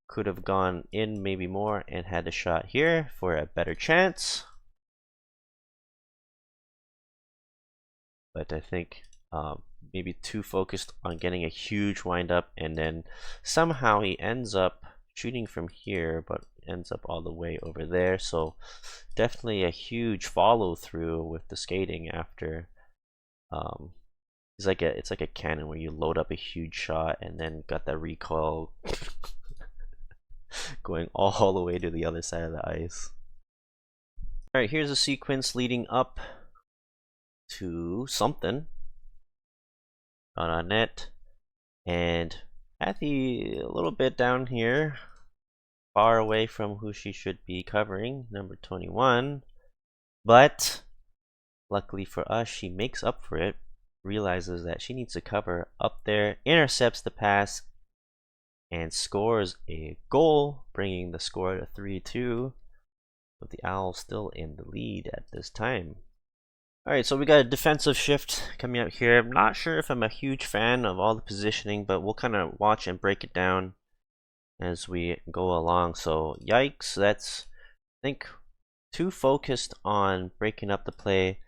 could have gone in maybe more and had a shot here for a better chance. But I think maybe too focused on getting a huge windup, and then somehow he ends up shooting from here, but ends up all the way over there. So definitely a huge follow through with the skating after. It's like a cannon where you load up a huge shot and then got that recoil going all the way to the other side of the ice. Alright, here's a sequence leading up to something. Not on net. And Kathy a little bit down here, far away from who she should be covering, number 21. But luckily for us, she makes up for it, realizes that she needs to cover up there, intercepts the pass, and scores a goal, bringing the score to 3-2, with the Owls still in the lead at this time. Alright, so we got a defensive shift coming out here. I'm not sure if I'm a huge fan of all the positioning, but we'll kind of watch and break it down as we go along. So yikes, that's, I think, too focused on breaking up the play,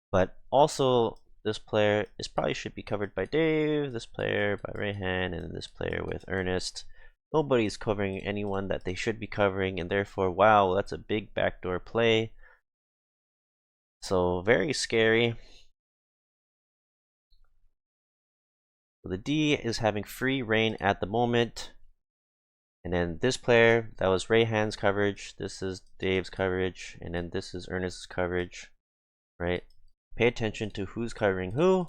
but also this player probably should be covered by Dave, this player by Rayhan, and this player with Ernest. Nobody's covering anyone that they should be covering, and therefore, wow, that's a big backdoor play. So very scary. So the D is having free reign at the moment. And then this player, that was Rayhan's coverage, this is Dave's coverage, and then this is Ernest's coverage, right? Pay attention to who's covering who.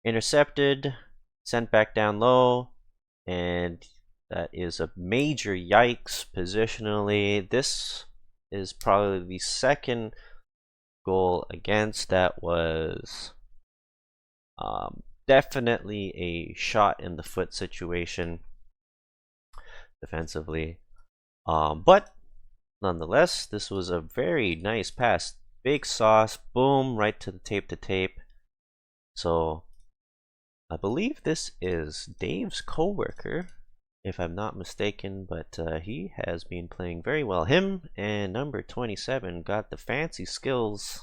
Intercepted, sent back down low, and that is a major yikes positionally. This is probably the second goal against that was definitely a shot in the foot situation defensively. But nonetheless, this was a very nice pass. Big sauce, boom, right to the tape. So I believe this is Dave's co-worker, if I'm not mistaken, but he has been playing very well. Him and number 27 got the fancy skills,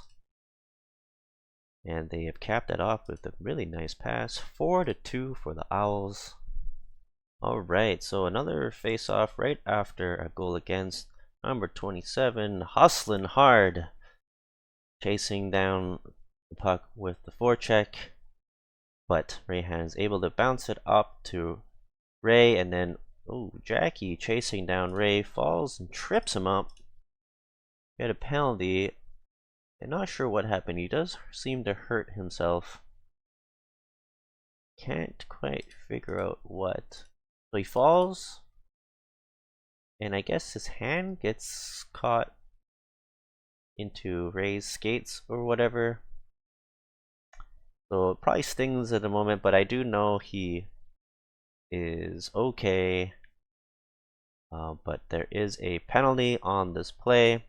and they have capped it off with a really nice pass. 4-2 for the Owls. Alright, so another face-off right after a goal against. Number 27, hustling hard. chasing down the puck with the forecheck, but Rayhan is able to bounce it up to Ray, and then Jackie chasing down Ray falls and trips him up. Get a penalty. I'm not sure what happened. He does seem to hurt himself. Can't quite figure out what. So he falls, and I guess his hand gets caught into Ray's skates or whatever. So it probably stings at the moment, but I do know he is okay. But there is a penalty on this play.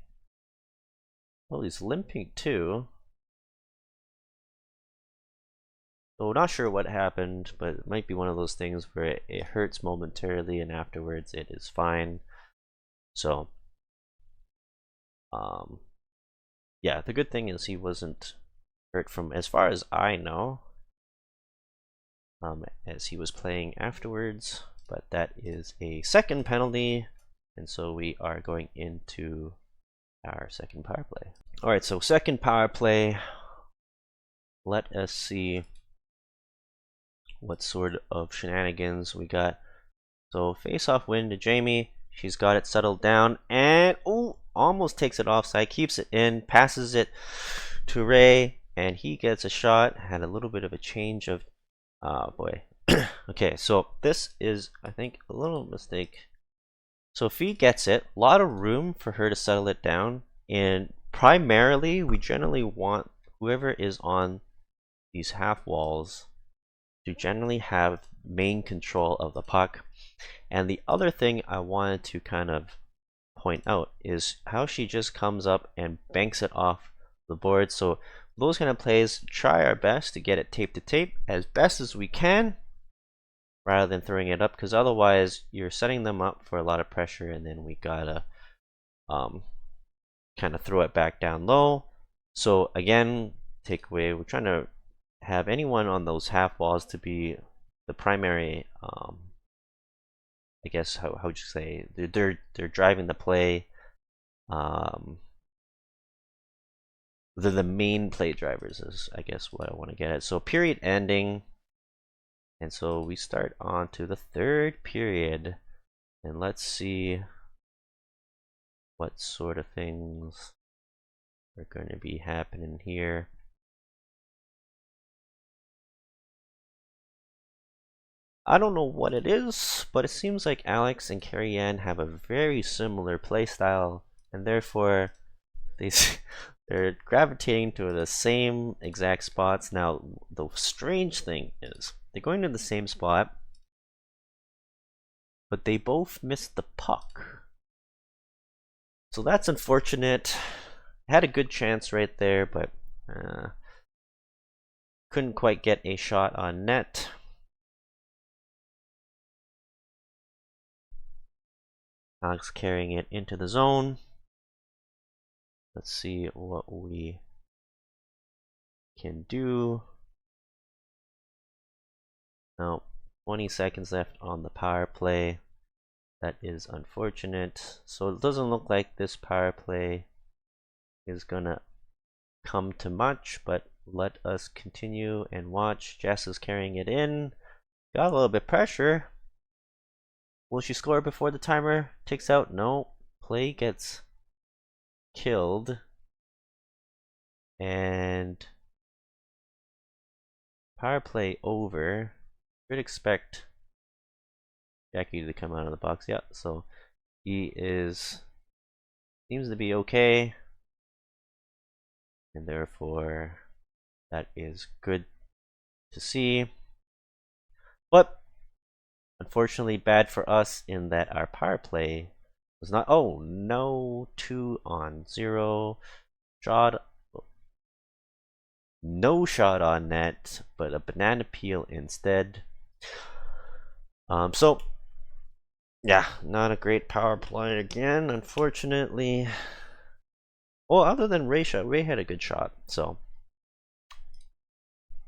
Oh, he's limping too. So not sure what happened, but it might be one of those things where it hurts momentarily and afterwards it is fine. So, yeah, the good thing is he wasn't hurt from, as far as I know, as he was playing afterwards. But that is a second penalty, and so we are going into our second power play. All right, so second power play. Let us see what sort of shenanigans we got. So face-off win to Jamie. She's got it settled down, and almost takes it offside, keeps it in, passes it to Ray, and he gets a shot. Had a little bit of a change of, oh boy. Okay, so this is, I think, a little mistake. So if he gets it, a lot of room for her to settle it down, and primarily we generally want whoever is on these half walls to generally have main control of the puck. And the other thing I wanted to kind of point out is how she just comes up and banks it off the board. So those kind of plays, try our best to get it tape to tape as best as we can, rather than throwing it up, because otherwise you're setting them up for a lot of pressure, and then we gotta kind of throw it back down low. So again, takeaway, we're trying to have anyone on those half walls to be the primary, I guess how would you say, they're driving the play. They're the main play drivers is, I guess, what I want to get at. So period ending. And so we start on to the third period, and let's see what sort of things are going to be happening here. I don't know what it is, but it seems like Alex and Carrie Ann have a very similar play style, and therefore they're gravitating to the same exact spots. Now, the strange thing is, they're going to the same spot, but they both missed the puck. So that's unfortunate. Had a good chance right there, but couldn't quite get a shot on net. Alex carrying it into the zone. Let's see what we can do. Now, 20 seconds left on the power play. That is unfortunate. So it doesn't look like this power play is gonna come to much, but let us continue and watch. Jess is carrying it in. Got a little bit of pressure. Will she score before the timer ticks out? No. Play gets killed. And power play over. Should expect Jackie to come out of the box. Yeah, so he seems to be okay, and therefore that is good to see. But unfortunately bad for us in that our power play was not, oh no, 2-on-0 shot, no shot on net, but a banana peel instead. So yeah, not a great power play again, unfortunately. Well, other than Ray shot, Ray had a good shot, so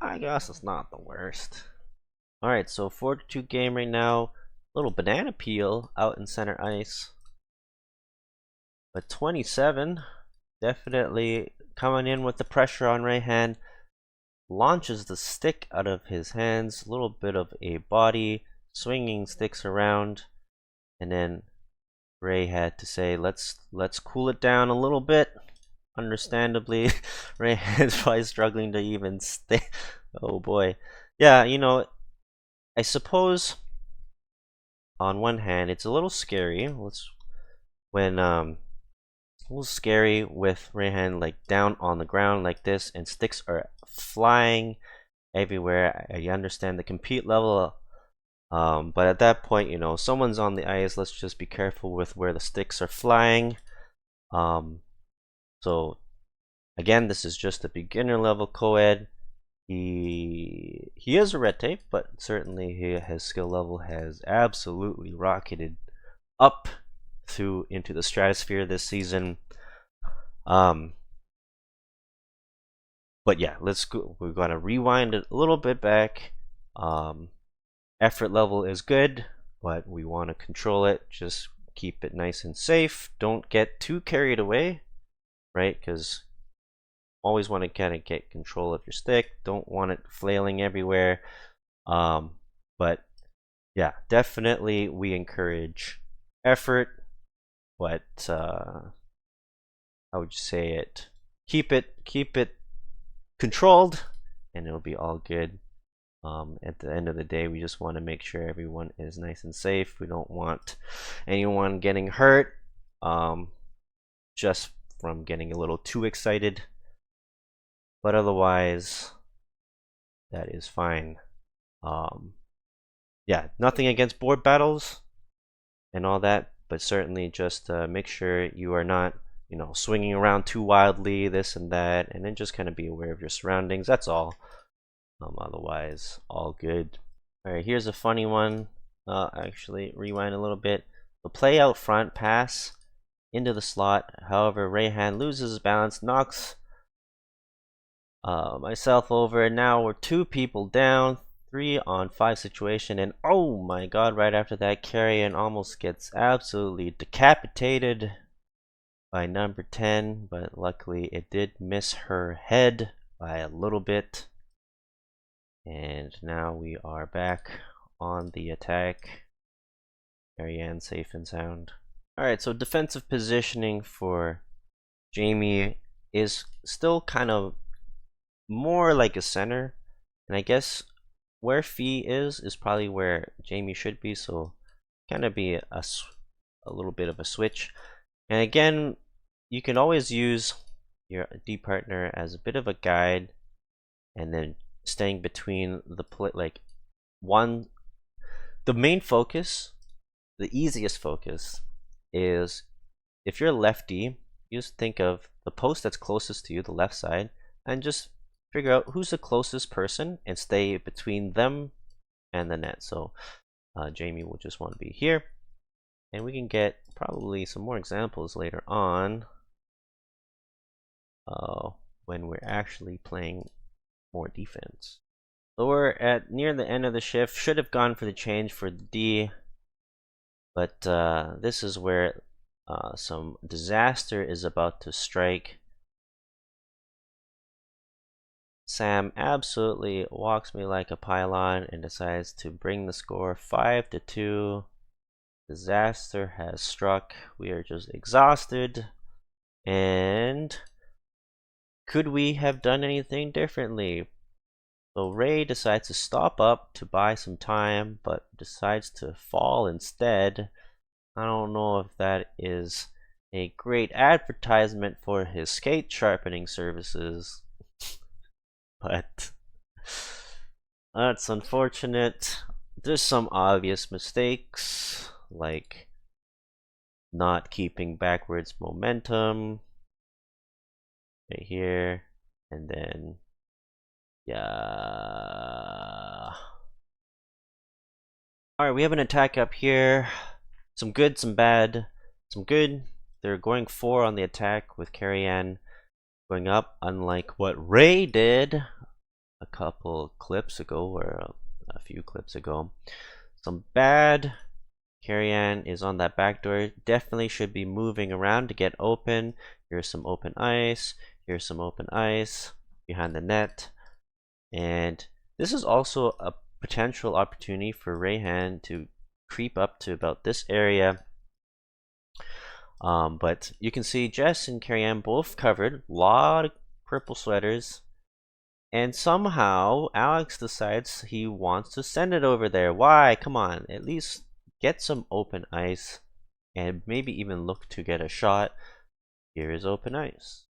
I guess it's not the worst. Alright, so 4-2 game right now. Little banana peel out in center ice. But 27, definitely coming in with the pressure on right hand, launches the stick out of his hands, a little bit of a body, swinging sticks around, and then Ray had to say, let's cool it down a little bit. Understandably, Ray is probably struggling to even stay. Oh boy. Yeah, you know, I suppose on one hand it's a little scary. When a little scary with Ray hand like down on the ground like this and sticks are flying everywhere. I understand the compete level. But at that point, you know, someone's on the ice. Let's just be careful with where the sticks are flying. So again, this is just a beginner level co-ed. He is a red tape, but certainly his skill level has absolutely rocketed up into the stratosphere this season. But yeah, let's go. We're gonna rewind it a little bit back. Effort level is good, but we want to control it. Just keep it nice and safe. Don't get too carried away, right? Because always want to kind of get control of your stick. Don't want it flailing everywhere. But yeah, definitely we encourage effort, but how would you say it? Keep it controlled, and it'll be all good. At the end of the day, we just want to make sure everyone is nice and safe. We don't want anyone getting hurt just from getting a little too excited. But otherwise, that is fine. Yeah, nothing against board battles and all that, but certainly just make sure you are not, you know, swinging around too wildly, this and that, and then just kind of be aware of your surroundings. That's all. Otherwise, all good. All right, here's a funny one. Actually, rewind a little bit. The play out front pass into the slot. However, Rayhan loses his balance, knocks myself over, and now we're 2 people down, 3-on-5 situation, and oh my god, right after that, Carrion almost gets absolutely decapitated by number 10, but luckily it did miss her head by a little bit. And now we are back on the attack. Carrion safe and sound. Alright, so defensive positioning for Jamie is still kind of more like a center, and I guess where Fee is probably where Jamie should be, so kind of be a little bit of a switch. And again, you can always use your D partner as a bit of a guide, and then staying between the the main focus, the easiest focus is if you're lefty, you just think of the post that's closest to you, the left side, and just figure out who's the closest person and stay between them and the net. So Jamie will just want to be here, and we can get probably some more examples later on when we're actually playing more defense. So we're at near the end of the shift. Should have gone for the change for the D, but this is where some disaster is about to strike. Sam absolutely walks me like a pylon and decides to bring the score 5-2. Disaster has struck. We are just exhausted. And could we have done anything differently? So Ray decides to stop up to buy some time, but decides to fall instead. I don't know if that is a great advertisement for his skate sharpening services, but that's unfortunate. There's some obvious mistakes, like not keeping backwards momentum right here, and then yeah. Alright, we have an attack up here. Some good, some bad. Some good. They're going 4 on the attack with Carrion going up, unlike what Ray did a couple clips ago, or a few clips ago. Some bad. Carrion is on that back door. Definitely should be moving around to get open. Here's some open ice. Here's some open ice behind the net. And this is also a potential opportunity for Rayhan to creep up to about this area. But you can see Jess and Carrie-Anne both covered. A lot of purple sweaters. And somehow Alex decides he wants to send it over there. Why? Come on, at least get some open ice and maybe even look to get a shot. Here is open ice.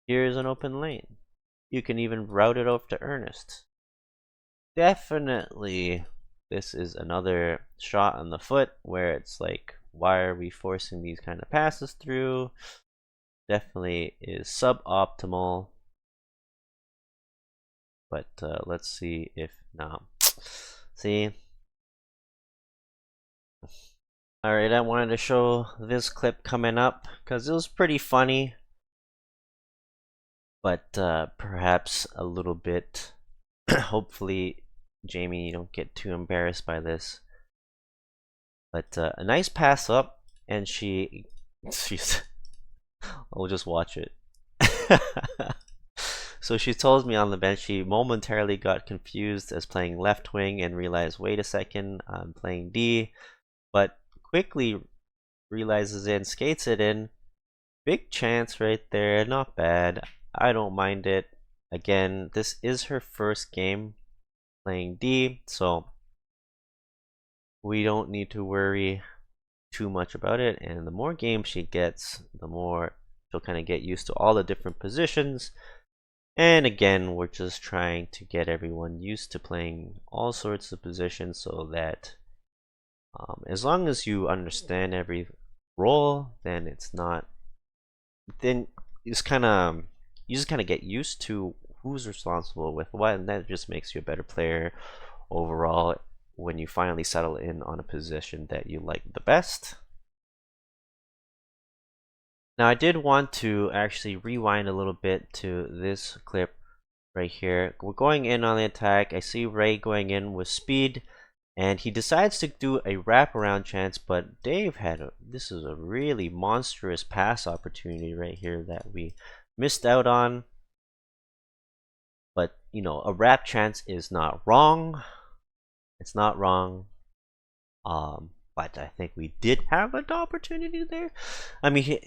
Here is an open lane. You can even route it over to Ernest. Definitely, this is another shot on the foot where it's like, why are we forcing these kind of passes through? Definitely is suboptimal. But let's see if now. See? Alright, I wanted to show this clip coming up because it was pretty funny. But perhaps a little bit. Hopefully, Jamie, you don't get too embarrassed by this. But a nice pass up, and she's. I'll just watch it. So she told me on the bench she momentarily got confused as playing left wing and realized, wait a second, I'm playing D. But quickly realizes it and skates it in. Big chance right there, not bad. I don't mind it. Again, this is her first game playing D, so we don't need to worry too much about it. And the more games she gets, the more she'll kind of get used to all the different positions. And again, we're just trying to get everyone used to playing all sorts of positions so that as long as you understand every role, then it's not, then you just kind of get used to who's responsible with what, and that just makes you a better player overall when you finally settle in on a position that you like the best. Now I did want to actually rewind a little bit to this clip right here. We're going in on the attack. I see Ray going in with speed, and he decides to do a wraparound chance, but Dave this is a really monstrous pass opportunity right here that we missed out on. But you know, a wrap chance is not wrong. It's not wrong. But I think we did have an opportunity there. I mean,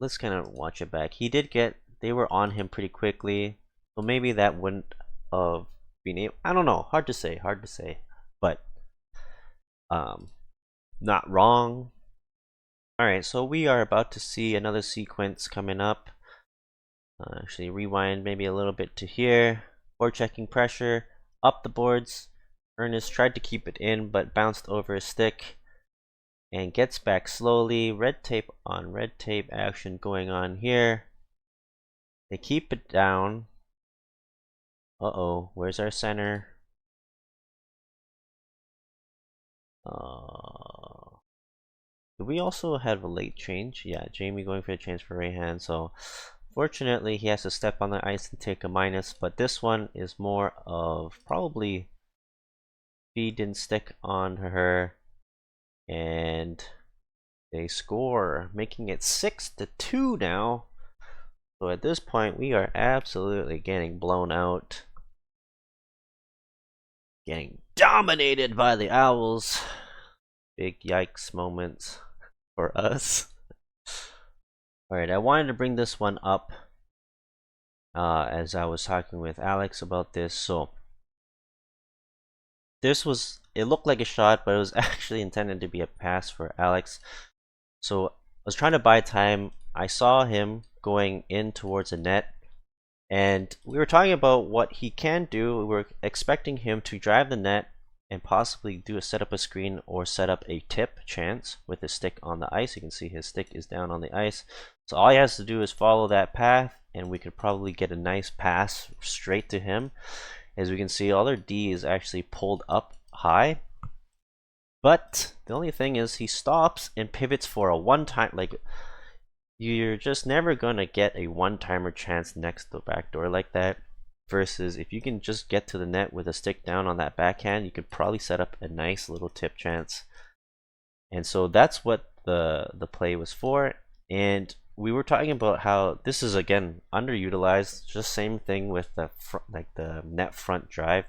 let's kind of watch it back. He did get, they were on him pretty quickly, so maybe that wouldn't have been able, I don't know, hard to say, but not wrong. Alright, so we are about to see another sequence coming up. Actually rewind maybe a little bit to here. Forechecking pressure, up the boards. Ernest tried to keep it in, but bounced over his stick and gets back slowly. Red tape on red tape action going on here. They keep it down. Uh-oh, where's our center? Do we also have a late change? Yeah, Jamie going for a change for Rayhan. So fortunately, he has to step on the ice and take a minus. But this one is more of probably feed didn't stick on her, and they score, making it 6-2 now. So at this point, we are absolutely getting blown out, getting dominated by the Owls. Big yikes moments for us. Alright, I wanted to bring this one up as I was talking with Alex about this. So this was, it looked like a shot, but it was actually intended to be a pass for Alex. So I was trying to buy time. I saw him going in towards the net, and we were talking about what he can do. We were expecting him to drive the net and possibly set up a screen or set up a tip chance with his stick on the ice. You can see his stick is down on the ice. So all he has to do is follow that path, and we could probably get a nice pass straight to him. As we can see, all their D is actually pulled up high. But the only thing is he stops and pivots for a one-time, like, you're just never gonna get a one-timer chance next to the back door like that. Versus if you can just get to the net with a stick down on that backhand, you could probably set up a nice little tip chance. And so that's what the play was for. And we were talking about how this is again underutilized. Just same thing with the like the net front drive.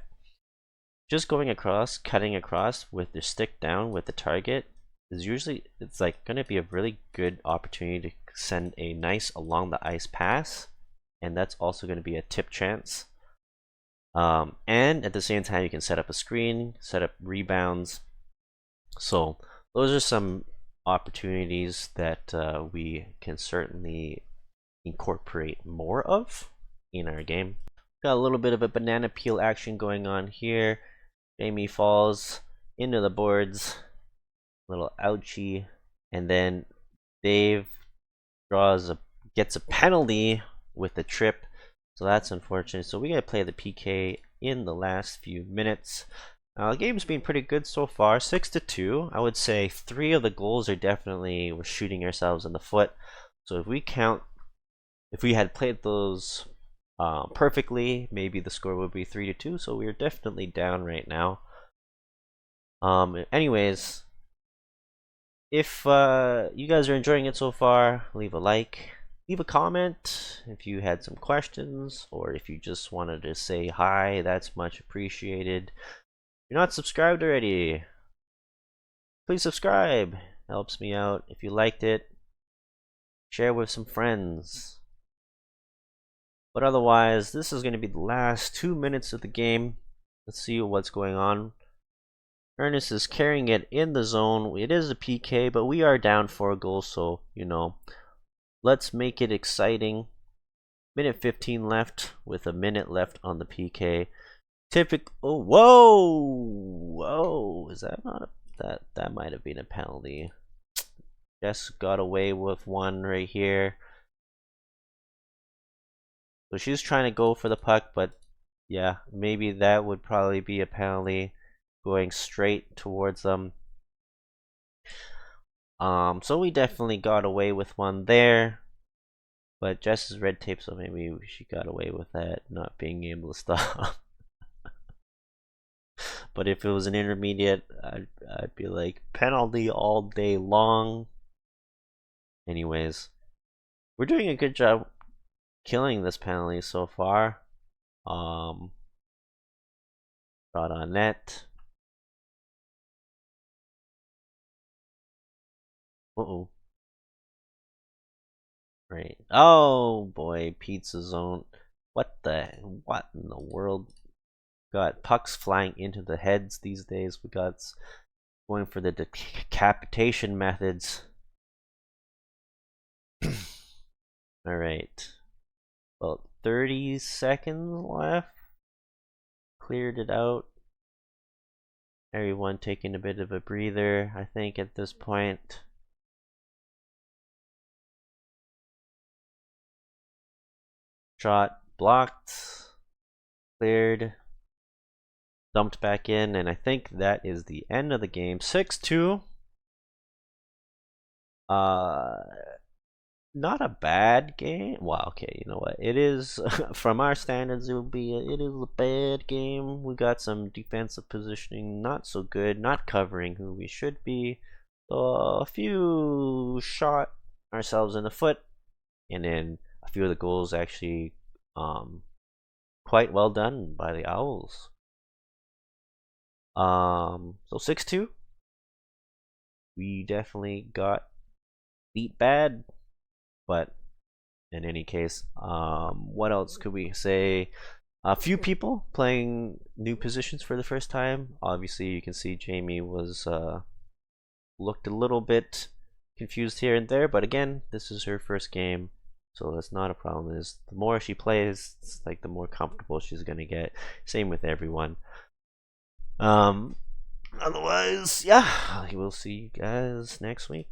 Just going across, cutting across with the stick down with the target is usually, it's like going to be a really good opportunity to send a nice along the ice pass, and that's also going to be a tip chance. And at the same time, you can set up a screen, set up rebounds. So those are some opportunities that we can certainly incorporate more of in our game. Got a little bit of a banana peel action going on here. Jamie falls into the boards, little ouchie, and then Dave gets a penalty with the trip, so that's unfortunate. So we gotta play the PK in the last few minutes. The game's been pretty good so far, 6-2. I would say 3 of the goals are definitely we're shooting ourselves in the foot. So if we had played those perfectly, maybe the score would be 3-2. So we're definitely down right now. Anyways, if you guys are enjoying it so far, leave a like, leave a comment if you had some questions, or if you just wanted to say hi, that's much appreciated. If you're not subscribed already, please subscribe. Helps me out. If you liked it, share with some friends. But otherwise, this is going to be the last 2 minutes of the game. Let's see what's going on. Ernest is carrying it in the zone. It is a PK, but we are down 4 goals, so, you know, let's make it exciting. Minute 15 left with a minute left on the PK. Oh, whoa! Is that not that might have been a penalty. Jess got away with one right here. So she's trying to go for the puck, but yeah, maybe that would probably be a penalty, going straight towards them. So we definitely got away with one there, but Jess is red tape, so maybe she got away with that, not being able to stop. But if it was an intermediate, I'd be like, penalty all day long. Anyways, we're doing a good job killing this penalty so far. Shot on net. Uh-oh. Right. Oh boy, pizza zone. What in the world? Got pucks flying into the heads these days. We got going for the decapitation methods. All right. About 30 seconds left. Cleared it out. Everyone taking a bit of a breather, I think, at this point. Shot blocked. Cleared. Dumped back in, and I think that is the end of the game. 6-2. Not a bad game. Well, okay, you know what? It is from our standards. It is a bad game. We got some defensive positioning, not so good, not covering who we should be. So a few shot ourselves in the foot, and then a few of the goals actually quite well done by the Owls. So 6-2. We definitely got beat bad. But in any case, what else could we say? A few people playing new positions for the first time. Obviously, you can see Jamie was looked a little bit confused here and there, but again, this is her first game, so that's not a problem. Is the more she plays, it's like the more comfortable she's gonna get. Same with everyone. Otherwise, yeah, we'll see you guys next week.